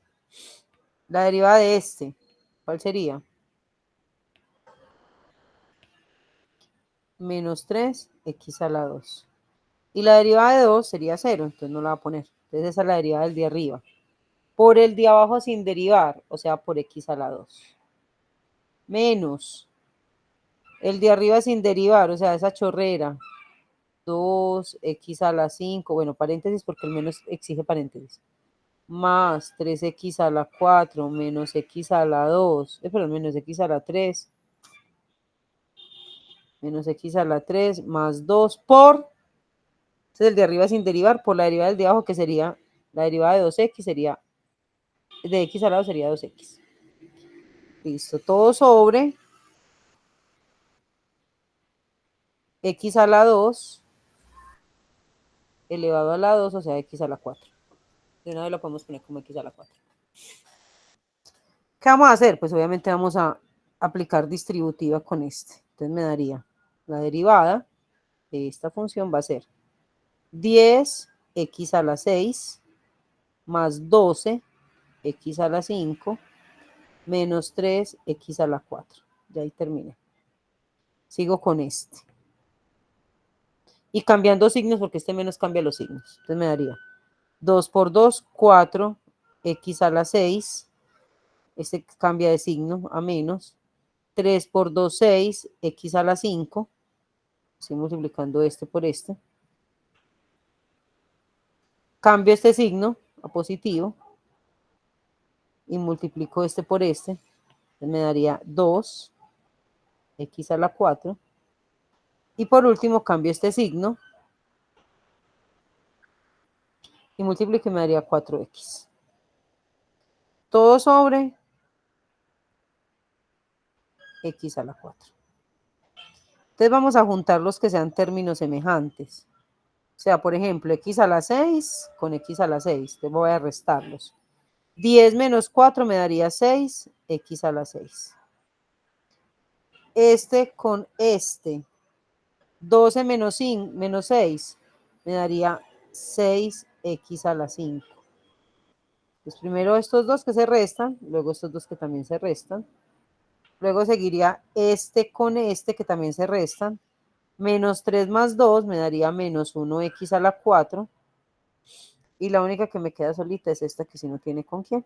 La derivada de este, ¿cuál sería? Menos 3x a la 2. Y la derivada de 2 sería 0, entonces no la va a poner. Entonces esa es la derivada del de arriba. Por el de abajo sin derivar, o sea, por x a la 2. Menos el de arriba sin derivar, o sea, esa chorrera. 2x a la 5, bueno, paréntesis porque el menos exige paréntesis. Más 3x a la 4 menos x a la 2, pero menos x a la 3. Menos x a la 3 más 2 por... Este es el de arriba sin derivar, por la derivada del de abajo, que sería la derivada de 2x, sería de x al lado sería 2x. Listo, todo sobre x a la 2 elevado a la 2, o sea, x a la 4. De una vez lo podemos poner como x a la 4. ¿Qué vamos a hacer? Pues obviamente vamos a aplicar distributiva con este. Entonces me daría la derivada de esta función va a ser 10x a la 6 más 12x a la 5 menos 3x a la 4. Ya ahí terminé. Sigo con este. Y cambiando signos porque este menos cambia los signos. Entonces me daría 2 por 2, 4, x a la 6. Este cambia de signo a menos. 3 por 2, 6, x a la 5. Estoy multiplicando este por este. Cambio este signo a positivo y multiplico este por este. Entonces me daría 2, x a la 4. Y por último cambio este signo y multiplico y me daría 4x. Todo sobre x a la 4. Entonces vamos a juntar los que sean términos semejantes. O sea, por ejemplo, x a la 6 con x a la 6. Entonces voy a restarlos. 10 menos 4 me daría 6, x a la 6. Este con este. 12 menos 5, menos 6 me daría 6x a la 5. Pues primero estos dos que se restan, luego estos dos que también se restan. Luego seguiría este con este que también se restan. Menos 3 más 2 me daría menos 1x a la 4. Y la única que me queda solita es esta que si no tiene con quién.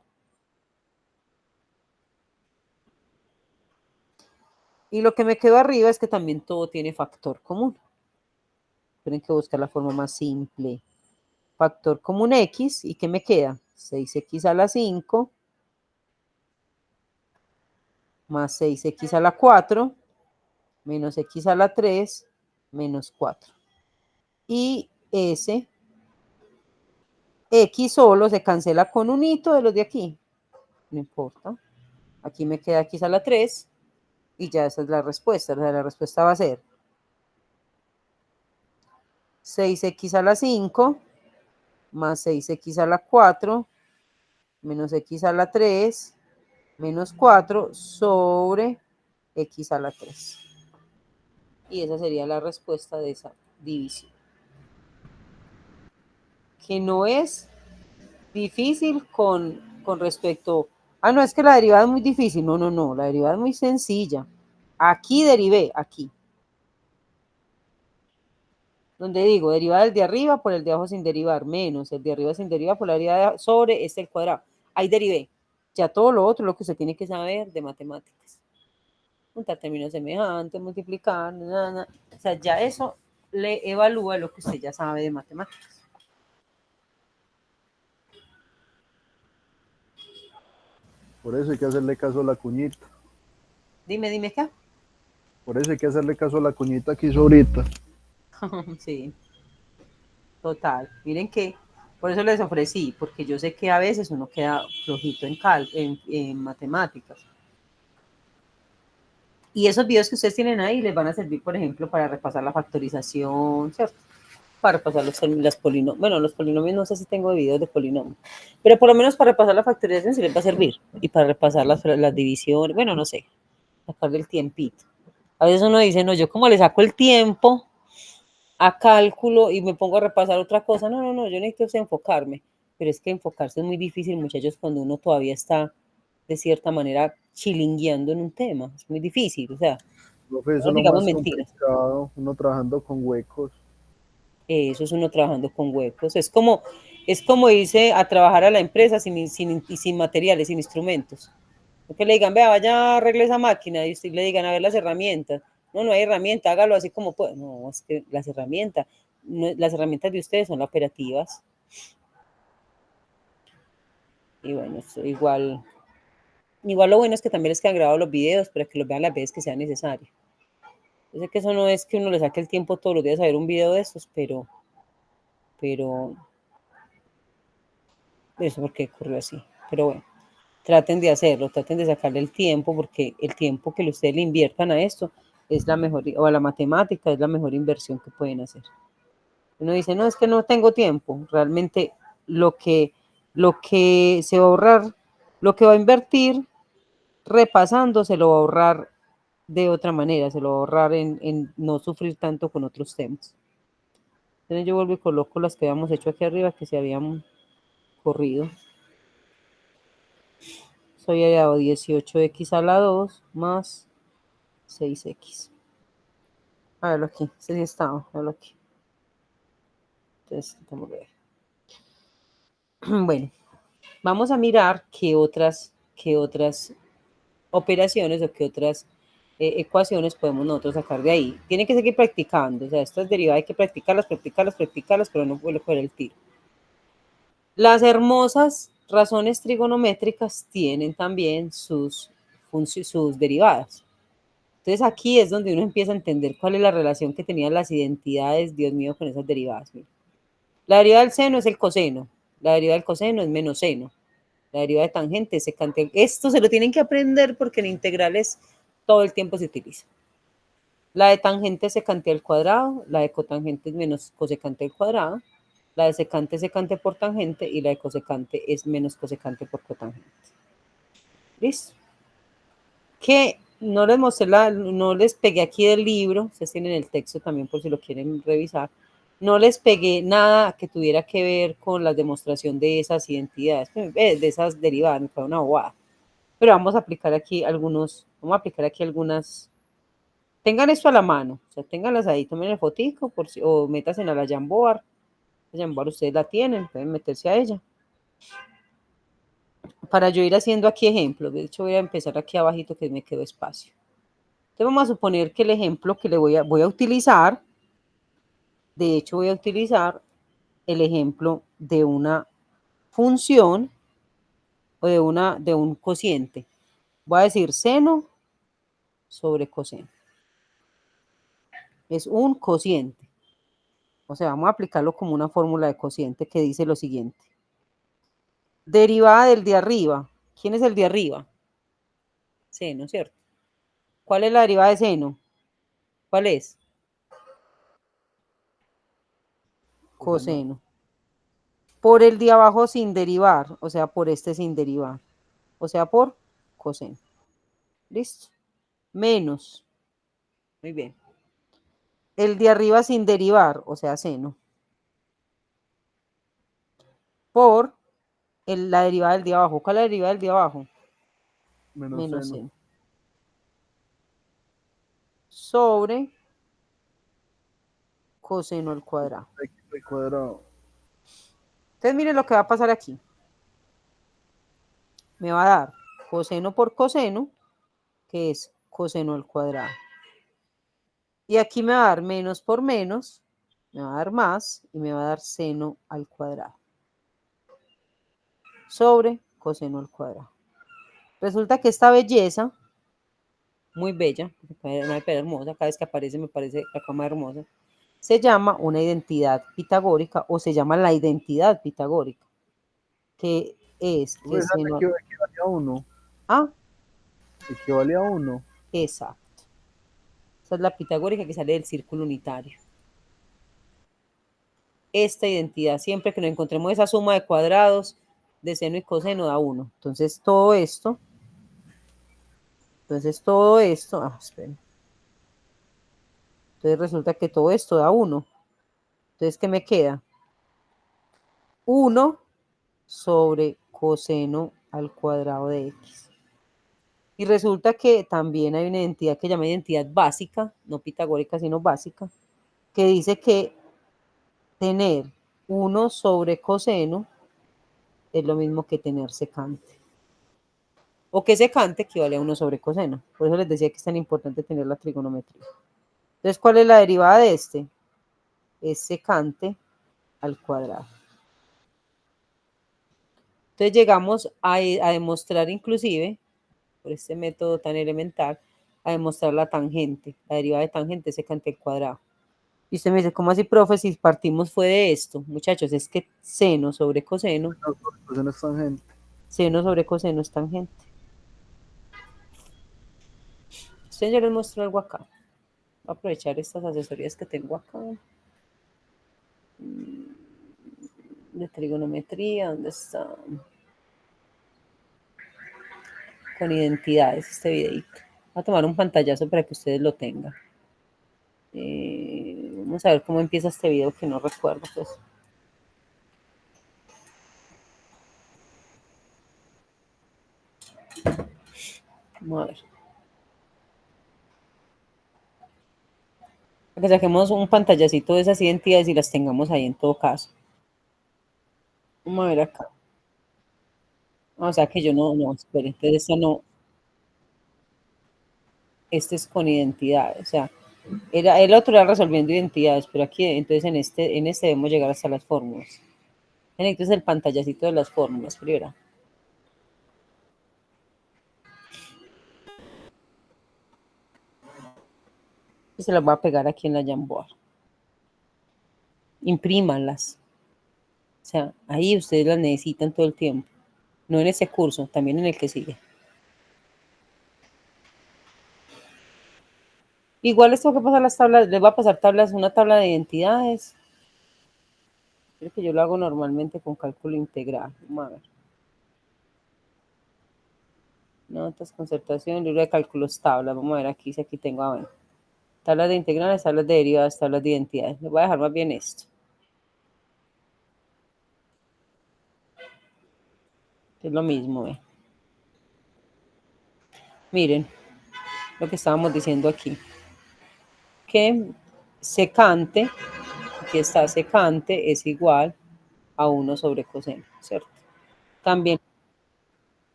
Y lo que me quedó arriba es que también todo tiene factor común. Tienen que buscar la forma más simple. Factor común x. ¿Y qué me queda? 6x a la 5 más 6x a la 4 menos x a la 3 menos 4. Y ese x solo se cancela con un hito de los de aquí. No importa. Aquí me queda x a la 3 y ya esa es la respuesta. O sea, la respuesta va a ser 6x a la 5 más 6x a la 4 menos x a la 3 menos 4 sobre x a la 3. Y esa sería la respuesta de esa división. Que no es difícil con respecto... Ah, no, es que la derivada es muy difícil. No, no, no, la derivada es muy sencilla. Aquí derivé, aquí. Donde digo, derivada del de arriba por el de abajo sin derivar, menos el de arriba sin derivar por la derivada sobre este el cuadrado. Ahí derivé. Ya todo lo otro, lo que usted tiene que saber de matemáticas. Juntar términos semejantes, multiplicar, o sea, ya eso le evalúa lo que usted ya sabe de matemáticas. Por eso hay que hacerle caso a la cuñita. Dime qué. Por eso hay que hacerle caso a la cuñita que hizo ahorita. Sí, total. Miren que por eso les ofrecí, porque yo sé que a veces uno queda flojito en matemáticas. Y esos videos que ustedes tienen ahí les van a servir, por ejemplo, para repasar la factorización, ¿cierto? Para repasar los polinomios. Bueno, los polinomios no sé si tengo videos de polinomios, pero por lo menos para repasar la factorización sí les va a servir. Y para repasar las divisiones, bueno, no sé, sacarle el tiempito. A veces uno dice, no, yo como le saco el tiempo a cálculo y me pongo a repasar otra cosa. No, yo necesito enfocarme. Pero es que enfocarse es muy difícil, muchachos, cuando uno todavía está, de cierta manera, chilingueando en un tema. Es muy difícil, o sea, Profe, eso no es lo digamos más mentiras. complicado, uno trabajando con huecos. Eso es uno trabajando con huecos. Es como irse a trabajar a la empresa sin materiales, sin instrumentos. Que le digan, vea, vaya, arregle esa máquina, y usted le digan, a ver las herramientas. No hay herramienta, hágalo así como puede. No, es que las herramientas de ustedes son las operativas. Y bueno, igual lo bueno es que también les quedan grabados los videos para que los vean las veces que sea necesario. Yo sé que eso no es que uno le saque el tiempo todos los días a ver un video de estos, pero eso porque ocurrió así. Pero bueno, traten de hacerlo, traten de sacarle el tiempo, porque el tiempo que ustedes le inviertan a esto es la mejor, o a la matemática es la mejor inversión que pueden hacer. Uno dice, no, es que no tengo tiempo. Realmente lo que se va a ahorrar, lo que va a invertir repasando, se lo va a ahorrar de otra manera, se lo va a ahorrar en no sufrir tanto con otros temas. Entonces yo vuelvo y coloco las que habíamos hecho aquí arriba, que se habían corrido. Soy hallado 18x a la 2 más 6x. A verlo aquí, ese sí estaba, a verlo aquí. Entonces, vamos a ver. Bueno, vamos a mirar qué otras operaciones o qué otras ecuaciones podemos nosotros sacar de ahí. Tienen que seguir practicando, o sea, estas derivadas hay que practicarlas, pero no puede coger el tiro. Las hermosas razones trigonométricas tienen también sus derivadas. Entonces aquí es donde uno empieza a entender cuál es la relación que tenían las identidades, Dios mío, con esas derivadas. La derivada del seno es el coseno, la derivada del coseno es menos seno, la derivada de tangente es secante. Esto se lo tienen que aprender porque en integrales todo el tiempo se utiliza. La de tangente es secante al cuadrado, la de cotangente es menos cosecante al cuadrado, la de secante es secante por tangente y la de cosecante es menos cosecante por cotangente. ¿Listo? Que no les mostré, no les pegué aquí del libro, ustedes tienen el texto también por si lo quieren revisar, no les pegué nada que tuviera que ver con la demostración de esas identidades, de esas derivadas, me fue una bobada. Pero vamos a aplicar aquí algunas, tengan esto a la mano, o sea, ténganlas ahí, tomen el fotico por si, o métanse a la Jamboard ustedes la tienen, pueden meterse a ella. Para yo ir haciendo aquí ejemplos, de hecho voy a empezar aquí abajito que me quedó espacio. Entonces vamos a suponer que el ejemplo que le voy a utilizar, de hecho voy a utilizar el ejemplo de una función o de un cociente. Voy a decir seno sobre coseno. Es un cociente. O sea, vamos a aplicarlo como una fórmula de cociente que dice lo siguiente. Derivada del de arriba. ¿Quién es el de arriba? Seno, ¿cierto? ¿Cuál es la derivada de seno? ¿Cuál es? Coseno. Por el de abajo sin derivar, o sea, por este sin derivar. O sea, por coseno. ¿Listo? Menos. Muy bien. El de arriba sin derivar, o sea, seno. Por la derivada del de abajo. ¿Cuál es la derivada del de abajo? Menos seno. Sobre coseno al cuadrado. Entonces, miren lo que va a pasar aquí. Me va a dar coseno por coseno, que es coseno al cuadrado. Y aquí me va a dar menos por menos, me va a dar más y me va a dar seno al cuadrado. Sobre coseno al cuadrado. Resulta que esta belleza, muy bella, una hermosa, cada vez que aparece me parece la cama hermosa, se llama una identidad pitagórica o se llama la identidad pitagórica, que es que seno... equivale a 1. Ah, Equivale a 1. exacto. Esa es la pitagórica que sale del círculo unitario. Esta identidad, siempre que nos encontremos esa suma de cuadrados de seno y coseno da 1. Entonces todo esto, esperen. Entonces resulta que todo esto da 1. Entonces, ¿qué me queda? 1 sobre coseno al cuadrado de x. Y resulta que también hay una identidad que se llama identidad básica, no pitagórica, sino básica, que dice que tener 1 sobre coseno es lo mismo que tener secante. O que secante equivale a 1 sobre coseno. Por eso les decía que es tan importante tener la trigonometría. Entonces, ¿cuál es la derivada de este? Es secante al cuadrado. Entonces llegamos a demostrar inclusive, por este método tan elemental, a demostrar la tangente. La derivada de tangente es secante al cuadrado. Y usted me dice, ¿cómo así, profe? Si partimos fue de esto. Muchachos, es que seno sobre coseno. Coseno es tangente. Seno sobre coseno es tangente. Usted ya les muestro algo acá. Voy a aprovechar estas asesorías que tengo acá. De trigonometría, ¿dónde está? Con identidades, este videito. Voy a tomar un pantallazo para que ustedes lo tengan. Vamos a ver cómo empieza este video que no recuerdo. Pues. Vamos a ver. Para que saquemos un pantallacito de esas identidades y las tengamos ahí en todo caso. Vamos a ver acá. O sea que yo no, espere, entonces esta no, este es con identidad, o sea, el otro era resolviendo identidades, pero aquí, entonces en este debemos llegar hasta las fórmulas. Entonces el pantallacito de las fórmulas, primero. Se las voy a pegar aquí en la Jamboard. Imprímanlas. O sea, ahí ustedes las necesitan todo el tiempo. No en ese curso, también en el que sigue. Igual les tengo que pasar las tablas, les voy a pasar tablas, una tabla de identidades. Creo que yo lo hago normalmente con cálculo integral. Vamos a ver. Notas, concertación, libro de cálculos, tabla. Vamos a ver aquí si aquí tengo, bueno. Tablas de integrales, tablas de derivadas, tablas de identidades. Les voy a dejar más bien esto. Es lo mismo, ¿eh? Miren lo que estábamos diciendo aquí. Que secante, aquí está secante, es igual a 1 sobre coseno, ¿cierto? También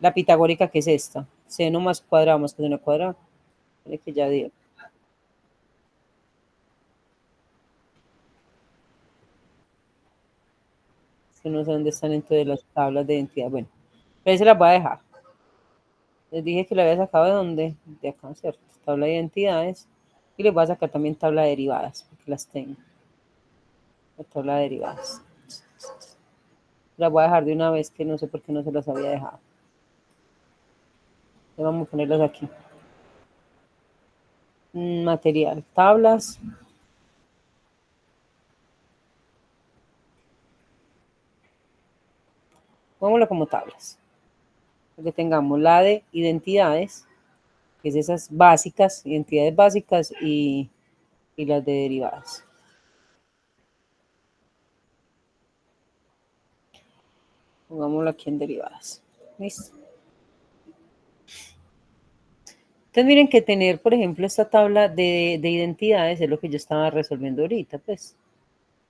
la pitagórica, que es esta, seno más cuadrado más coseno cuadrado, que ya dio. Que no sé dónde están entonces las tablas de identidad. Bueno, pero ahí se las voy a dejar. Les dije que lo había sacado de dónde, de acá, ¿cierto? Tabla de identidades. Y les voy a sacar también tabla de derivadas, porque las tengo. La tabla de derivadas. Las voy a dejar de una vez, que no sé por qué no se las había dejado. Vamos a ponerlas aquí. Material, tablas. Pongámoslo como tablas. Porque tengamos la de identidades, que es esas básicas, identidades básicas y las de derivadas. Pongámoslo aquí en derivadas. ¿Listo? Entonces miren que tener, por ejemplo, esta tabla de identidades es lo que yo estaba resolviendo ahorita, pues.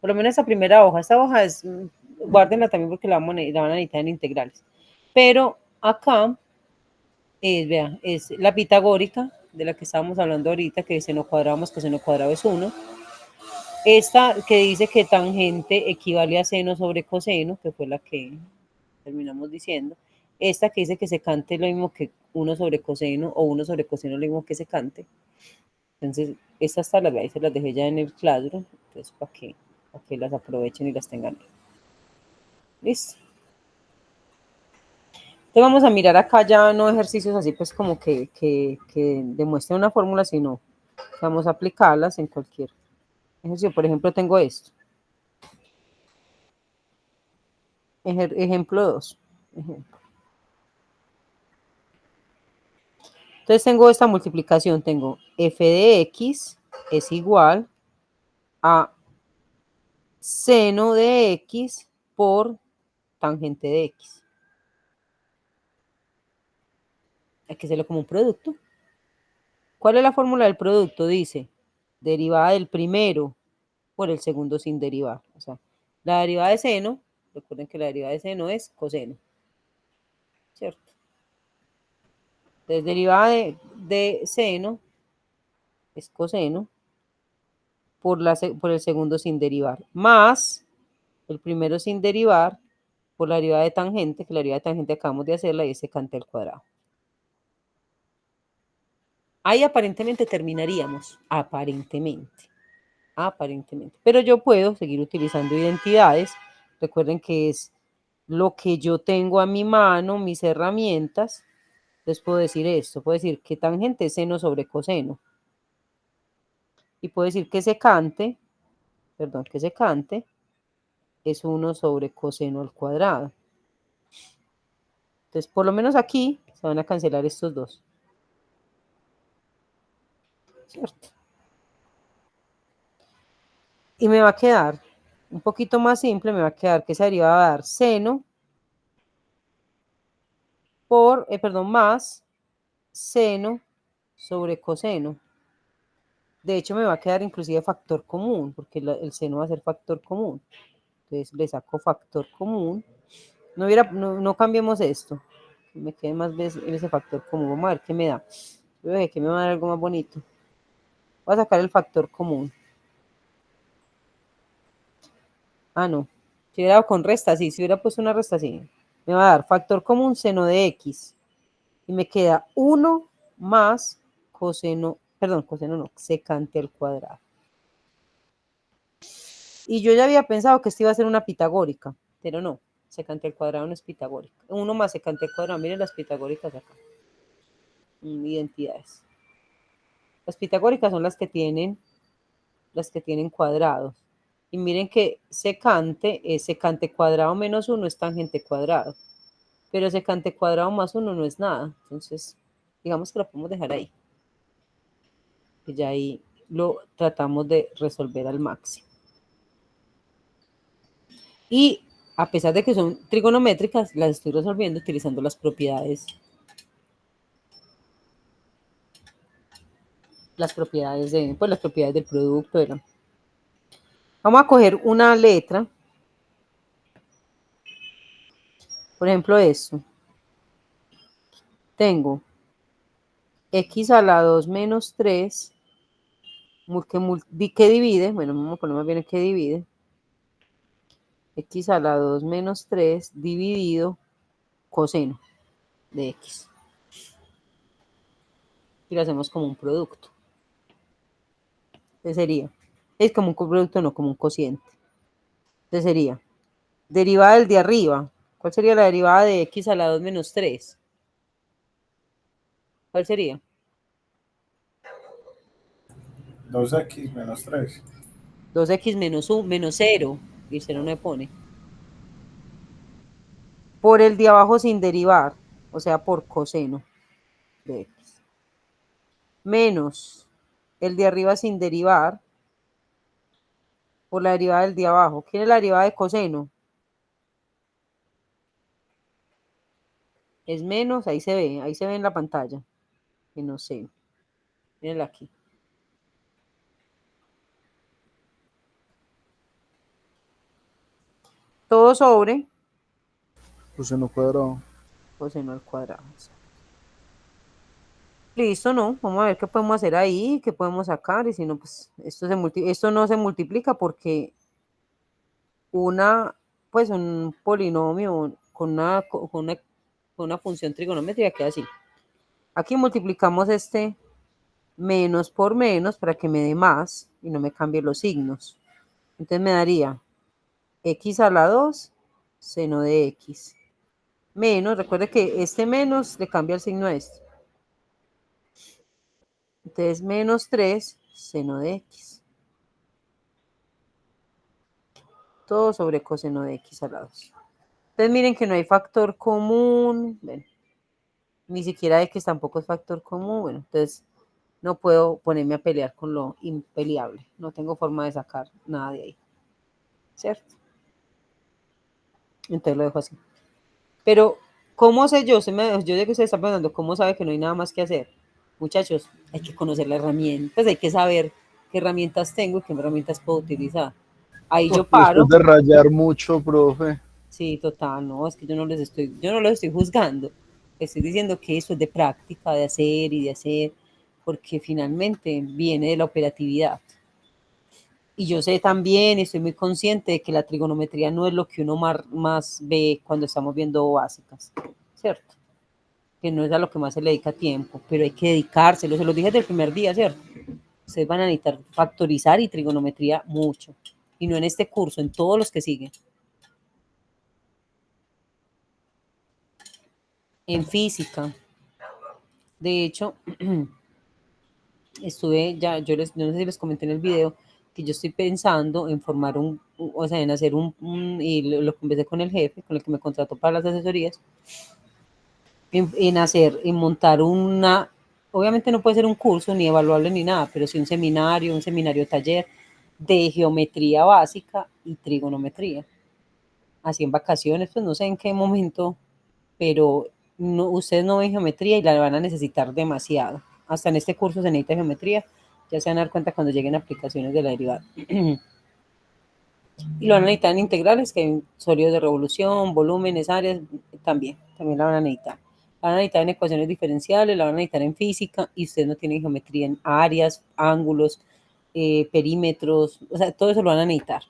Por lo menos esa primera hoja. Esta hoja es, guárdenla también porque la van a necesitar en integrales. Pero acá, vean, es la pitagórica, de la que estábamos hablando ahorita, que seno cuadrado más coseno cuadrado es 1. Esta que dice que tangente equivale a seno sobre coseno, que fue la que terminamos diciendo. Esta que dice que secante es lo mismo que 1 sobre coseno, o 1 sobre coseno es lo mismo que secante. Entonces, estas tablas, ahí se las dejé ya en el Classroom, entonces para que las aprovechen y las tengan. Listo. Entonces vamos a mirar acá ya no ejercicios así pues como que demuestren una fórmula, sino que vamos a aplicarlas en cualquier ejercicio. Por ejemplo, tengo esto. Ejemplo 2. Entonces tengo esta multiplicación, tengo f de x es igual a seno de x por tangente de x. Hay que hacerlo como un producto. ¿Cuál es la fórmula del producto? Dice, derivada del primero por el segundo sin derivar. O sea, la derivada de seno, recuerden que la derivada de seno es coseno, ¿cierto? Entonces, derivada de seno es coseno por el segundo sin derivar, más el primero sin derivar por la derivada de tangente, que la derivada de tangente acabamos de hacerla y es secante al cuadrado. Ahí aparentemente terminaríamos, aparentemente. Pero yo puedo seguir utilizando identidades. Recuerden que es lo que yo tengo a mi mano, mis herramientas. Les puedo decir esto, puedo decir que tangente es seno sobre coseno. Y puedo decir que secante es 1 sobre coseno al cuadrado. Entonces, por lo menos aquí se van a cancelar estos dos. ¿Cierto? Y me va a quedar un poquito más simple, me va a quedar que esa derivada va a dar seno más seno sobre coseno. De hecho, me va a quedar inclusive factor común, porque el seno va a ser factor común. Entonces, le saco factor común. No cambiemos esto. que me quede más veces en ese factor común. Vamos a ver qué me da. Yo dije que me va a dar algo más bonito. Voy a sacar el factor común. Ah, no. Si hubiera dado con resta, sí. Si hubiera puesto una resta, sí. Me va a dar factor común seno de x. Y me queda 1 más coseno, perdón, coseno no, secante al cuadrado. Y yo ya había pensado que esto iba a ser una pitagórica, pero no. Secante al cuadrado no es pitagórica. 1 más secante al cuadrado. Miren las pitagóricas acá. Identidades. Las pitagóricas son las que tienen cuadrados. Y miren que secante es secante cuadrado menos 1 es tangente cuadrado. Pero secante cuadrado más 1 no es nada. Entonces, digamos que lo podemos dejar ahí. Y ya ahí lo tratamos de resolver al máximo. Y a pesar de que son trigonométricas, las estoy resolviendo utilizando las propiedades. Las propiedades del producto. Vamos a coger una letra. Por ejemplo, esto. Tengo x a la 2 menos 3 que divide, bueno, vamos a poner más bien que divide, x a la 2 menos 3 dividido coseno de x. Y lo hacemos como un producto. ¿Qué sería? Es como un producto, no como un cociente. Entonces sería derivada del de arriba. ¿Cuál sería la derivada de x a la 2 menos 3? ¿Cuál sería? 2x menos 3. 2x menos 1 menos 0. Y 0 no me pone. Por el de abajo sin derivar. O sea, por coseno de x. Menos el de arriba sin derivar. Por la derivada del de abajo. ¿Quién es la derivada de coseno? Es menos, ahí se ve en la pantalla. Menos 0. Mírenla aquí. Todo sobre Coseno cuadrado. coseno al cuadrado. Listo, ¿no? Vamos a ver qué podemos hacer ahí, qué podemos sacar. Y si no, pues esto no se multiplica porque un polinomio con una función trigonométrica queda así. Aquí multiplicamos este menos por menos para que me dé más y no me cambie los signos. Entonces me daría x a la 2 seno de x. Menos, recuerde que este menos le cambia el signo a este. Entonces menos 3 seno de x. Todo sobre coseno de x a la 2. Entonces miren que no hay factor común. Bueno, ni siquiera x tampoco es factor común. Bueno, entonces no puedo ponerme a pelear con lo impeleable. No tengo forma de sacar nada de ahí. ¿Cierto? Entonces lo dejo así. Pero, ¿cómo sé yo? Yo sé que usted está preguntando, ¿cómo sabe que no hay nada más que hacer? Muchachos, hay que conocer la herramienta. Pues hay que saber qué herramientas tengo y qué herramientas puedo utilizar. Ahí yo paro. Después de rayar mucho, profe. Sí, total, no, es que yo no los estoy juzgando. Estoy diciendo que eso es de práctica, de hacer y de hacer, porque finalmente viene de la operatividad. Y yo sé también, estoy muy consciente de que la trigonometría no es lo que uno más ve cuando estamos viendo básicas, ¿cierto? Que no es a lo que más se le dedica tiempo, pero hay que dedicárselo, se los dije desde el primer día, ¿cierto? Ustedes van a necesitar factorizar y trigonometría mucho, y no en este curso, en todos los que siguen. En física, de hecho, yo no sé si les comenté en el video, que yo estoy pensando en formar en hacer y lo conversé con el jefe, con el que me contrató para las asesorías, en montar obviamente no puede ser un curso ni evaluable ni nada, pero sí un seminario taller de geometría básica y trigonometría. Así en vacaciones, pues no sé en qué momento, pero ustedes no ven geometría y la van a necesitar demasiado. Hasta en este curso se necesita geometría, ya se van a dar cuenta cuando lleguen aplicaciones de la derivada. Y lo van a necesitar en integrales, que hay sólidos de revolución, volúmenes, áreas, también la van a necesitar. La van a necesitar en ecuaciones diferenciales, la van a necesitar en física y ustedes no tienen geometría en áreas, ángulos, perímetros, o sea, todo eso lo van a necesitar.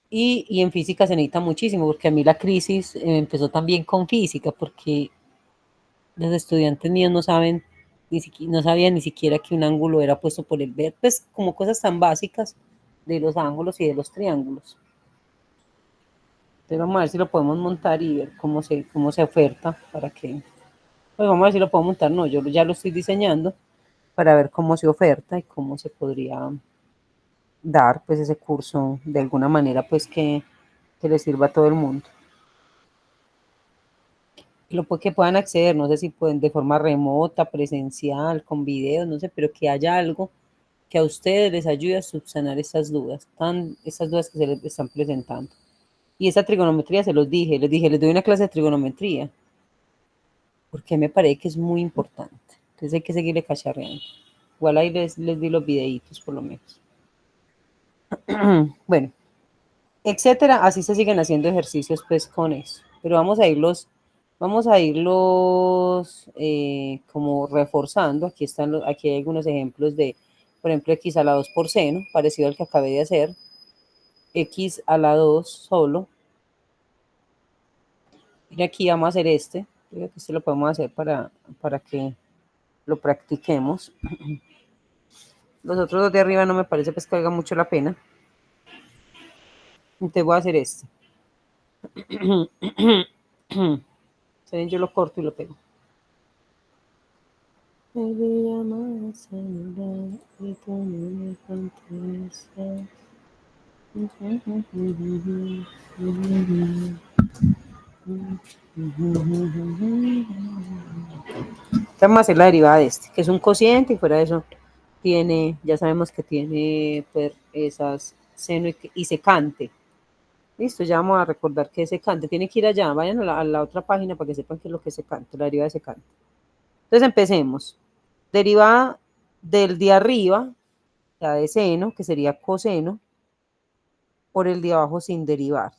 Y en física se necesita muchísimo, porque a mí la crisis empezó también con física, porque los estudiantes míos no saben, no sabían ni siquiera que un ángulo era puesto por el vértice, pues como cosas tan básicas de los ángulos y de los triángulos. Entonces vamos a ver si lo podemos montar y ver cómo se oferta para que, pues vamos a ver si lo puedo montar, no, yo ya lo estoy diseñando para ver cómo se oferta y cómo se podría dar pues ese curso de alguna manera pues que le sirva a todo el mundo. Que puedan acceder, no sé si pueden de forma remota, presencial, con videos, no sé, pero que haya algo que a ustedes les ayude a subsanar estas dudas que se les están presentando. Y esa trigonometría se los dije, les doy una clase de trigonometría, porque me parece que es muy importante. Entonces hay que seguirle cacharreando. Igual ahí les di los videitos por lo menos. Bueno, etcétera, así se siguen haciendo ejercicios pues con eso. Pero vamos a irlos como reforzando. Aquí hay algunos ejemplos de, por ejemplo, x a la 2 por seno, parecido al que acabé de hacer. X a la 2 solo. Mira, aquí vamos a hacer creo que lo podemos hacer para que lo practiquemos. Los otros dos de arriba no me parece pues que valga mucho la pena. Entonces voy a hacer este. Yo lo corto y lo pego. El día más allá y tú no me contestas. Vamos a hacer la derivada de que es un cociente y fuera de eso ya sabemos que tiene pues, esas seno y secante. Listo, ya vamos a recordar que es secante. Tiene que ir allá, vayan a la otra página para que sepan qué es lo que es secante, la derivada de secante. Entonces empecemos. Derivada del de arriba, ya de seno, que sería coseno, por el de abajo sin derivar.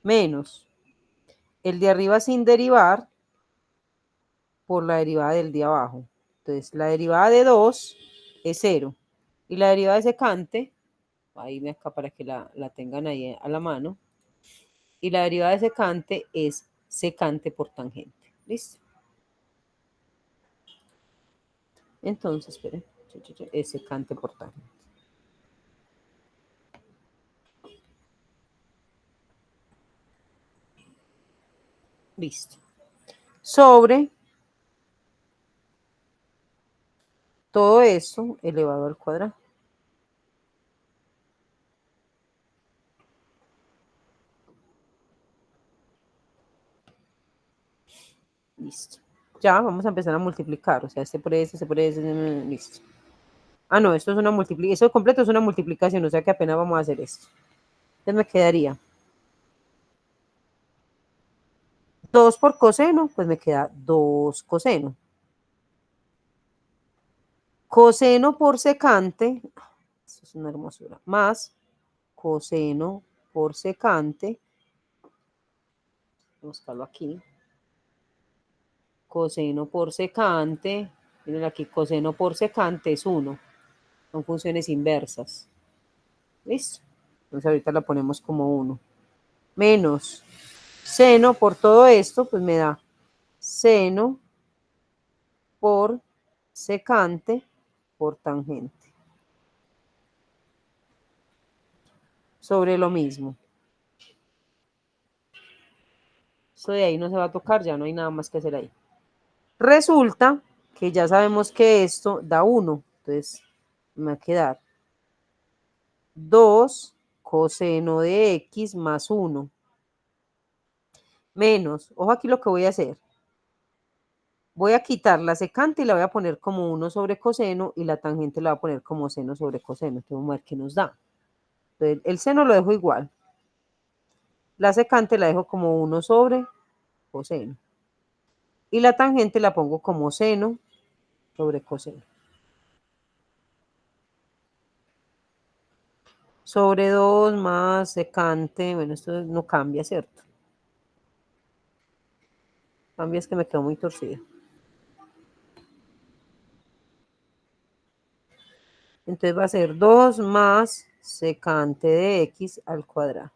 Menos el de arriba sin derivar por la derivada del de abajo. Entonces, la derivada de 2 es 0. Y la derivada de secante, ahí acá para que la tengan ahí a la mano. Y la derivada de secante es secante por tangente. ¿Listo? Entonces, esperen, es secante por tangente. Listo. Sobre todo eso elevado al cuadrado. Listo. Ya vamos a empezar a multiplicar. O sea, este por ese, listo. Ah, no, esto es una multiplicación. Eso completo es una multiplicación, o sea que apenas vamos a hacer esto. Entonces me quedaría 2 por coseno, pues me queda 2 coseno. Coseno por secante, esto es una hermosura, más coseno por secante, vamos a buscarlo aquí, coseno por secante, miren aquí, coseno por secante es 1, son funciones inversas. ¿Listo? Entonces ahorita la ponemos como 1. Menos seno por todo esto, pues me da seno por secante por tangente. Sobre lo mismo. Esto de ahí no se va a tocar, ya no hay nada más que hacer ahí. Resulta que ya sabemos que esto da 1. Entonces me va a quedar 2 coseno de x más 1. Menos, ojo aquí lo que voy a hacer. Voy a quitar la secante y la voy a poner como 1 sobre coseno y la tangente la voy a poner como seno sobre coseno. Entonces vamos a ver qué nos da. Entonces, el seno lo dejo igual. La secante la dejo como 1 sobre coseno. Y la tangente la pongo como seno sobre coseno. sobre 2 más secante, bueno, esto no cambia, ¿cierto? Cambia, es que me quedó muy torcido. Entonces va a ser 2 más secante de x al cuadrado.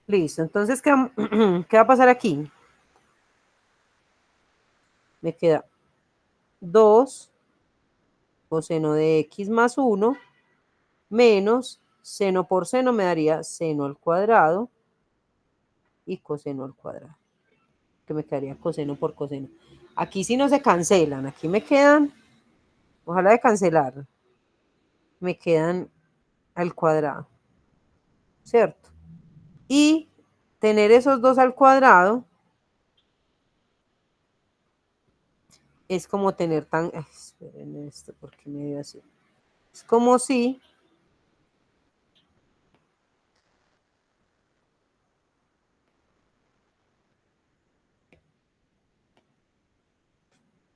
Listo, entonces, ¿qué va a pasar aquí? Me queda 2 coseno de x más 1 menos seno por seno me daría seno al cuadrado y coseno al cuadrado, que me quedaría coseno por coseno. Aquí sí no se cancelan, aquí me quedan, ojalá de cancelar, me quedan al cuadrado, ¿cierto? Y tener esos dos al cuadrado es como tener tan, ay, esperen esto, porque me dio así. Es como si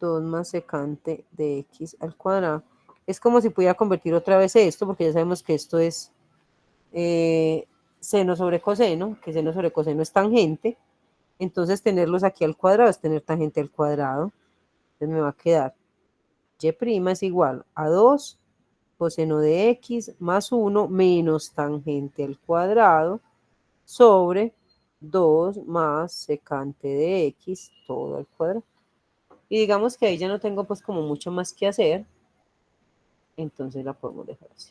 dos más secante de x al cuadrado. Es como si pudiera convertir otra vez esto, porque ya sabemos que esto es seno sobre coseno, que seno sobre coseno es tangente. Entonces tenerlos aquí al cuadrado es tener tangente al cuadrado. Entonces me va a quedar y' es igual a 2 coseno de x más 1 menos tangente al cuadrado sobre 2 más secante de x todo al cuadrado. Y digamos que ahí ya no tengo pues como mucho más que hacer. Entonces la podemos dejar así.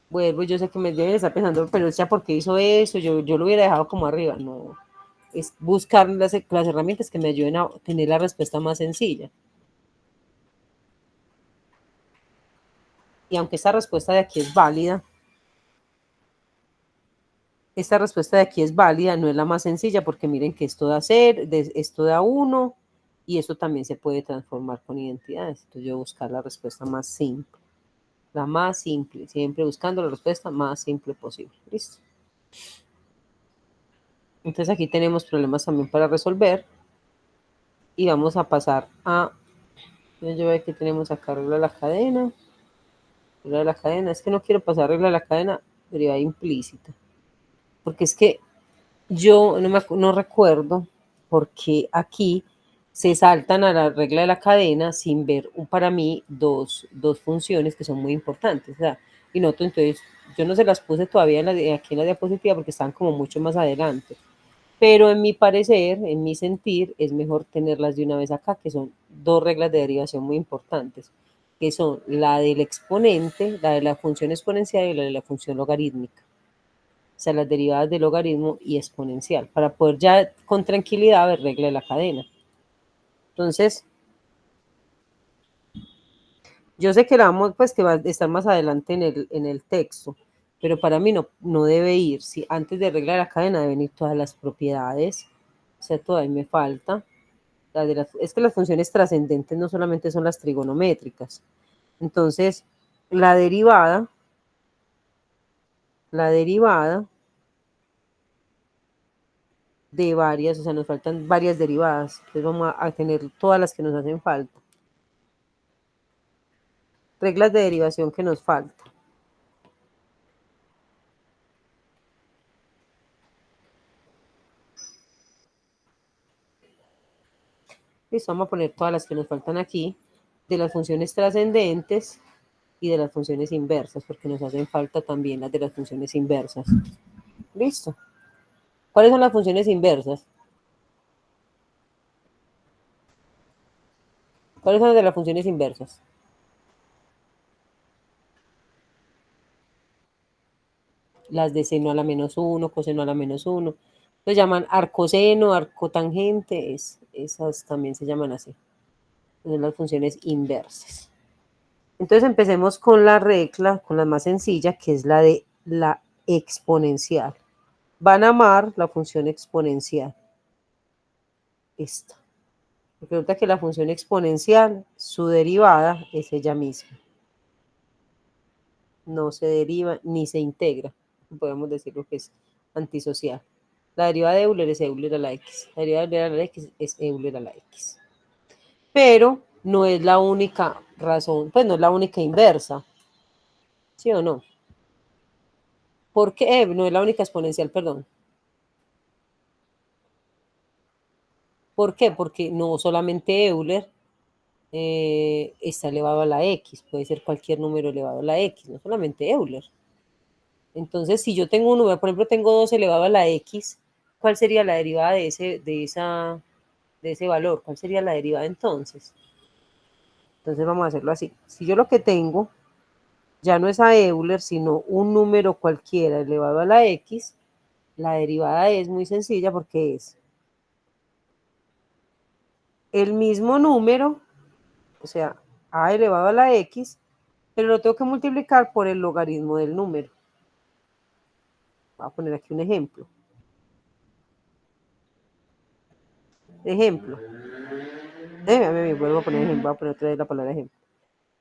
Vuelvo, yo sé que me deben estar pensando, pero ya porque hizo eso, yo lo hubiera dejado como arriba. No, es buscar las herramientas que me ayuden a tener la respuesta más sencilla. Y aunque esta respuesta de aquí es válida, esta respuesta de aquí es válida, no es la más sencilla, porque miren que esto da esto da 1, y esto también se puede transformar con identidades. Entonces yo voy a buscar la respuesta más simple. La más simple, siempre buscando la respuesta más simple posible. ¿Listo? Entonces aquí tenemos problemas también para resolver. Y vamos a pasar a... Yo veo que tenemos acá regla de la cadena. Regla de la cadena. Es que no quiero pasar regla de la cadena, derivada implícita. Porque es que yo no recuerdo porque aquí se saltan a la regla de la cadena sin ver para mí dos funciones que son muy importantes. O sea, y noto entonces, yo no se las puse todavía aquí en la diapositiva porque están como mucho más adelante. Pero en mi parecer, en mi sentir, es mejor tenerlas de una vez acá, que son dos reglas de derivación muy importantes, que son la del exponente, la de la función exponencial y la de la función logarítmica. O sea, las derivadas de logaritmo y exponencial, para poder ya con tranquilidad ver regla de la cadena. Entonces, yo sé que pues que va a estar más adelante en el texto, pero para mí no debe ir. Si antes de regla de la cadena deben ir todas las propiedades, o sea, todavía me falta. Es que las funciones trascendentes no solamente son las trigonométricas. Entonces, la derivada de varias, o sea, nos faltan varias derivadas. Entonces vamos a tener todas las que nos hacen falta. Reglas de derivación que nos faltan. Listo, vamos a poner todas las que nos faltan aquí, de las funciones trascendentes y de las funciones inversas, porque nos hacen falta también las de las funciones inversas. Listo. ¿Cuáles son las funciones inversas? ¿Cuáles son las de las funciones inversas? Las de seno a la menos 1, coseno a la menos 1. Lo llaman arcoseno, arcotangente, esas también se llaman así. Son las funciones inversas. Entonces empecemos con la regla, con la más sencilla, que es la de la exponencial. Van a amar la función exponencial. Esta. Porque resulta que la función exponencial, su derivada es ella misma. No se deriva ni se integra. Podemos decir lo que es antisocial. La derivada de Euler es Euler a la X. La derivada de Euler a la X es Euler a la X. Pero no es la única razón, pues no es la única inversa, ¿sí o no? ¿Por qué? No es la única exponencial, perdón. ¿Por qué? Porque no solamente Euler está elevado a la x, puede ser cualquier número elevado a la x, no solamente Euler. Entonces, si yo tengo un número, por ejemplo, tengo 2 elevado a la x, ¿cuál sería la derivada de ese valor? ¿Cuál sería la derivada entonces? Entonces vamos a hacerlo así. Si yo lo que tengo ya no es a Euler, sino un número cualquiera elevado a la x, la derivada es muy sencilla porque es el mismo número, o sea, a elevado a la x, pero lo tengo que multiplicar por el logaritmo del número. Voy a poner aquí un ejemplo. Ejemplo. Vuelvo a poner ejemplo, voy a poner otra vez la palabra ejemplo.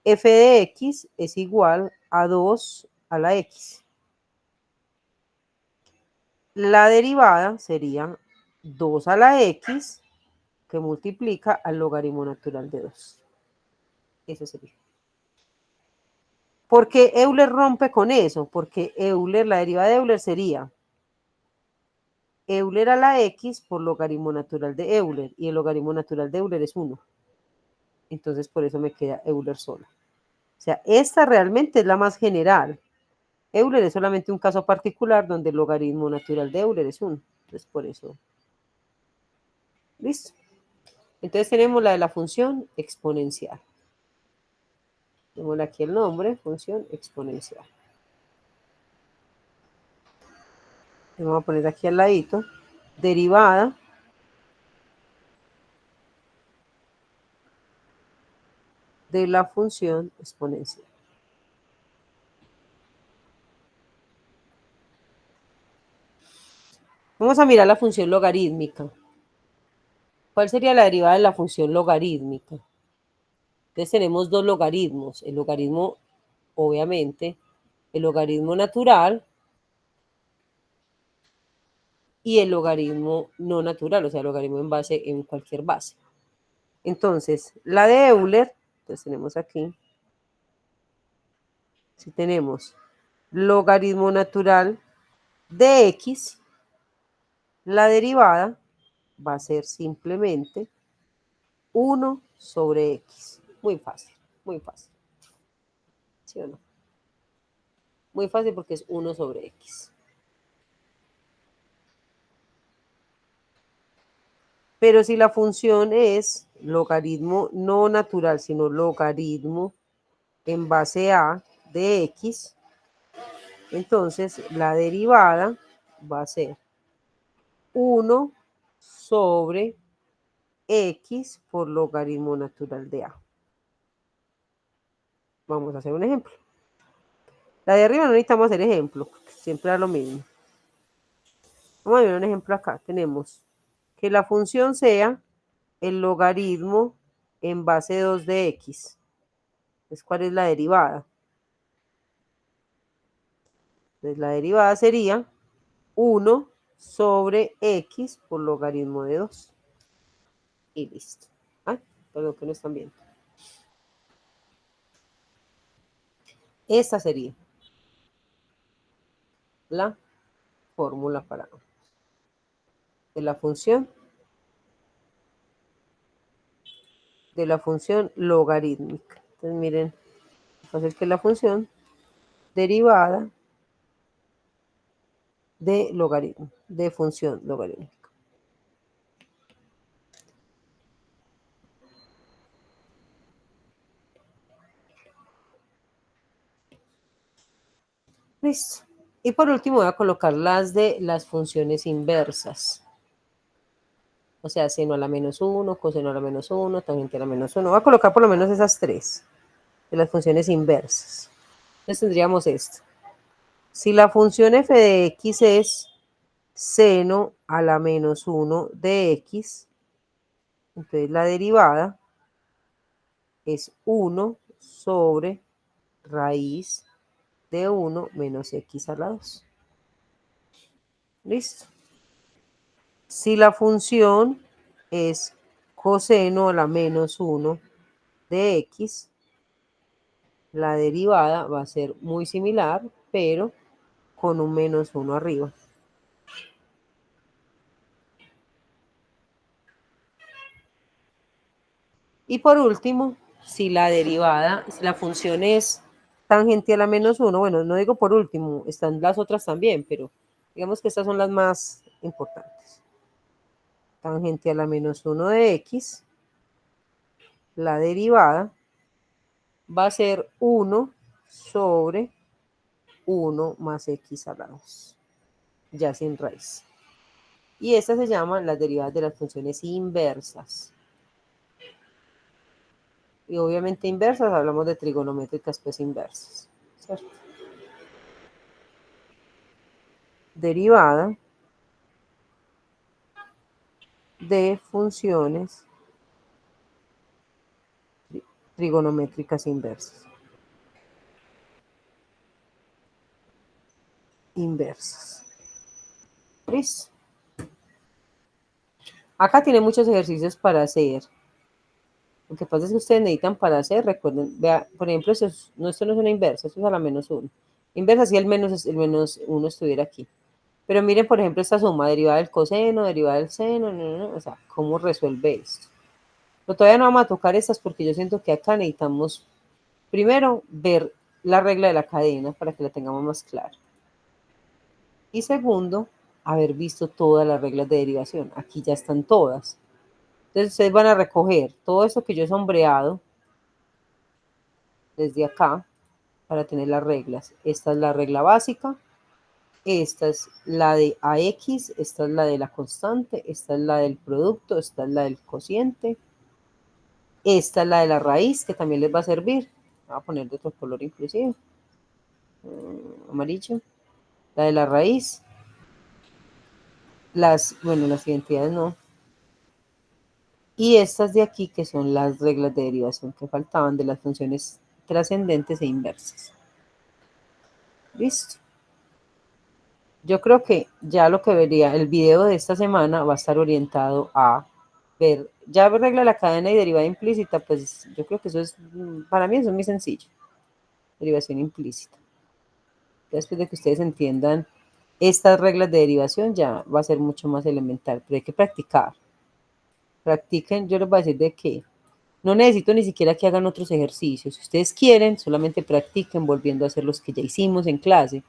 F de x es igual a 2 a la x. La derivada sería 2 a la x que multiplica al logaritmo natural de 2. Eso sería. ¿Por qué Euler rompe con eso? Porque Euler, la derivada de Euler sería Euler a la x por logaritmo natural de Euler. Y el logaritmo natural de Euler es 1. Entonces por eso me queda Euler sola. O sea, esta realmente es la más general. Euler es solamente un caso particular donde el logaritmo natural de Euler es 1. Entonces por eso. ¿Listo? Entonces tenemos la de la función exponencial. Tenemos aquí el nombre, función exponencial. Vamos a poner aquí al ladito, derivada de la función exponencial. Vamos a mirar la función logarítmica. ¿Cuál sería la derivada de la función logarítmica? Entonces tenemos dos logaritmos. El logaritmo, obviamente, el logaritmo natural y el logaritmo no natural, o sea, el logaritmo en cualquier base. Entonces, la de Euler, entonces tenemos aquí, si tenemos logaritmo natural de x, la derivada va a ser simplemente 1 sobre x. Muy fácil, muy fácil. ¿Sí o no? Muy fácil porque es 1 sobre x. Pero si la función es logaritmo no natural, sino logaritmo en base a de x, entonces la derivada va a ser 1 sobre x por logaritmo natural de a. Vamos a hacer un ejemplo. La de arriba no necesitamos hacer ejemplo, siempre da lo mismo. Vamos a ver un ejemplo acá. Tenemos que la función sea el logaritmo en base 2 de x. Entonces, ¿cuál es la derivada? Entonces, la derivada sería 1 sobre x por logaritmo de 2. Y listo. Ah, perdón que no están viendo. Esta sería la fórmula para de la función logarítmica. Entonces miren, vamos a hacer que la función derivada de logaritmo, de función logarítmica. Listo. Y por último voy a colocar las de las funciones inversas. O sea, seno a la menos 1, coseno a la menos 1, tangente a la menos 1. Voy a colocar por lo menos esas tres de las funciones inversas. Entonces tendríamos esto. Si la función f de x es seno a la menos 1 de x, entonces la derivada es 1 sobre raíz de 1 menos x a la 2. ¿Listo? Si la función es coseno a la menos 1 de x, la derivada va a ser muy similar, pero con un menos 1 arriba. Y por último, si la derivada, si la función es tangente a la menos 1, bueno, no digo por último, están las otras también, pero digamos que estas son las más importantes. Tangente a la menos 1 de x, la derivada va a ser 1 sobre 1 más x a la 2, ya sin raíz. Y estas se llaman las derivadas de las funciones inversas. Y obviamente inversas, hablamos de trigonométricas pues inversas, ¿cierto? Derivada de funciones trigonométricas inversas. ¿Listo? Acá tiene muchos ejercicios para hacer. Lo que pasa es que ustedes necesitan para hacer, recuerden, vea, por ejemplo, esto no es una inversa, esto es a la menos 1. Inversa si el menos 1 estuviera aquí. Pero miren, por ejemplo, esta suma, derivada del coseno, derivada del seno, o sea, ¿cómo resuelve esto? Pero todavía no vamos a tocar estas porque yo siento que acá necesitamos, primero, ver la regla de la cadena para que la tengamos más clara. Y segundo, haber visto todas las reglas de derivación. Aquí ya están todas. Entonces ustedes van a recoger todo esto que yo he sombreado desde acá para tener las reglas. Esta es la regla básica, esta es la de AX, esta es la de la constante, esta es la del producto, esta es la del cociente, esta es la de la raíz que también les va a servir. Voy a poner de otro color inclusive, amarillo, la de la raíz, las identidades no. Y estas de aquí que son las reglas de derivación que faltaban de las funciones trascendentes e inversas. Listo. Yo creo que ya lo que vería el video de esta semana va a estar orientado a ver, ya regla de la cadena y derivada implícita, pues yo creo que eso es, para mí eso es muy sencillo. Derivación implícita. Después de que ustedes entiendan estas reglas de derivación ya va a ser mucho más elemental, pero hay que practicar. Practiquen, yo les voy a decir de qué. No necesito ni siquiera que hagan otros ejercicios. Si ustedes quieren, solamente practiquen volviendo a hacer los que ya hicimos en clase.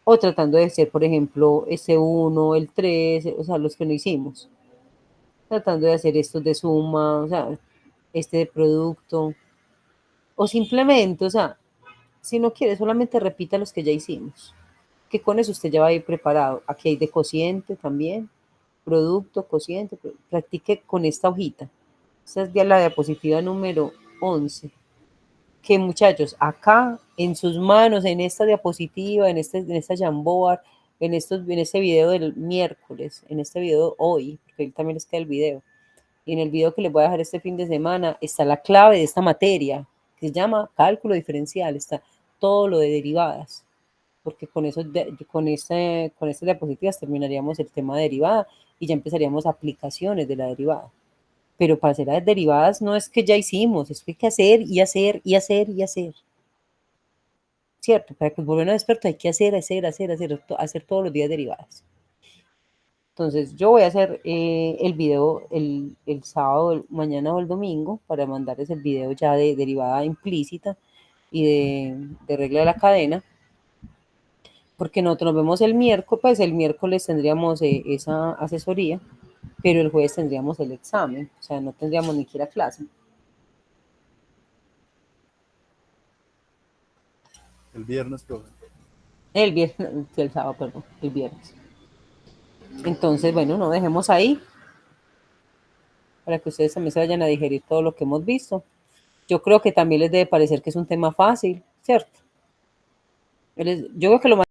O tratando de hacer, por ejemplo, ese 1, el 3, o sea, los que no hicimos. Tratando de hacer estos de suma, o sea, este de producto. O simplemente, o sea, si no quiere, solamente repita los que ya hicimos. Que con eso usted ya va a ir preparado. Aquí hay de cociente también. Producto, cociente. Practique con esta hojita. Esta es ya la diapositiva número 11. Que muchachos, acá en sus manos, en esta diapositiva, en esta Jamboard, en este video del miércoles, en este video hoy, porque hoy también está el video, y en el video que les voy a dejar este fin de semana, está la clave de esta materia, que se llama cálculo diferencial, está todo lo de derivadas, porque con estas diapositivas terminaríamos el tema de derivada y ya empezaríamos aplicaciones de la derivada. Pero para hacer las derivadas no es que ya hicimos, es que hay que hacer y hacer y hacer y hacer. ¿Cierto? Para que volver a experto hay que hacer todos los días derivadas. Entonces yo voy a hacer el video el sábado, mañana o el domingo para mandarles el video ya de derivada implícita y de regla de la cadena. Porque nosotros nos vemos el miércoles, pues el miércoles tendríamos esa asesoría, pero el jueves tendríamos el examen, o sea, no tendríamos ni siquiera clase. El viernes, profe. El viernes, el sábado, perdón, el viernes. Entonces, bueno, no dejemos ahí para que ustedes también se vayan a digerir todo lo que hemos visto. Yo creo que también les debe parecer que es un tema fácil, ¿cierto? Yo creo que lo más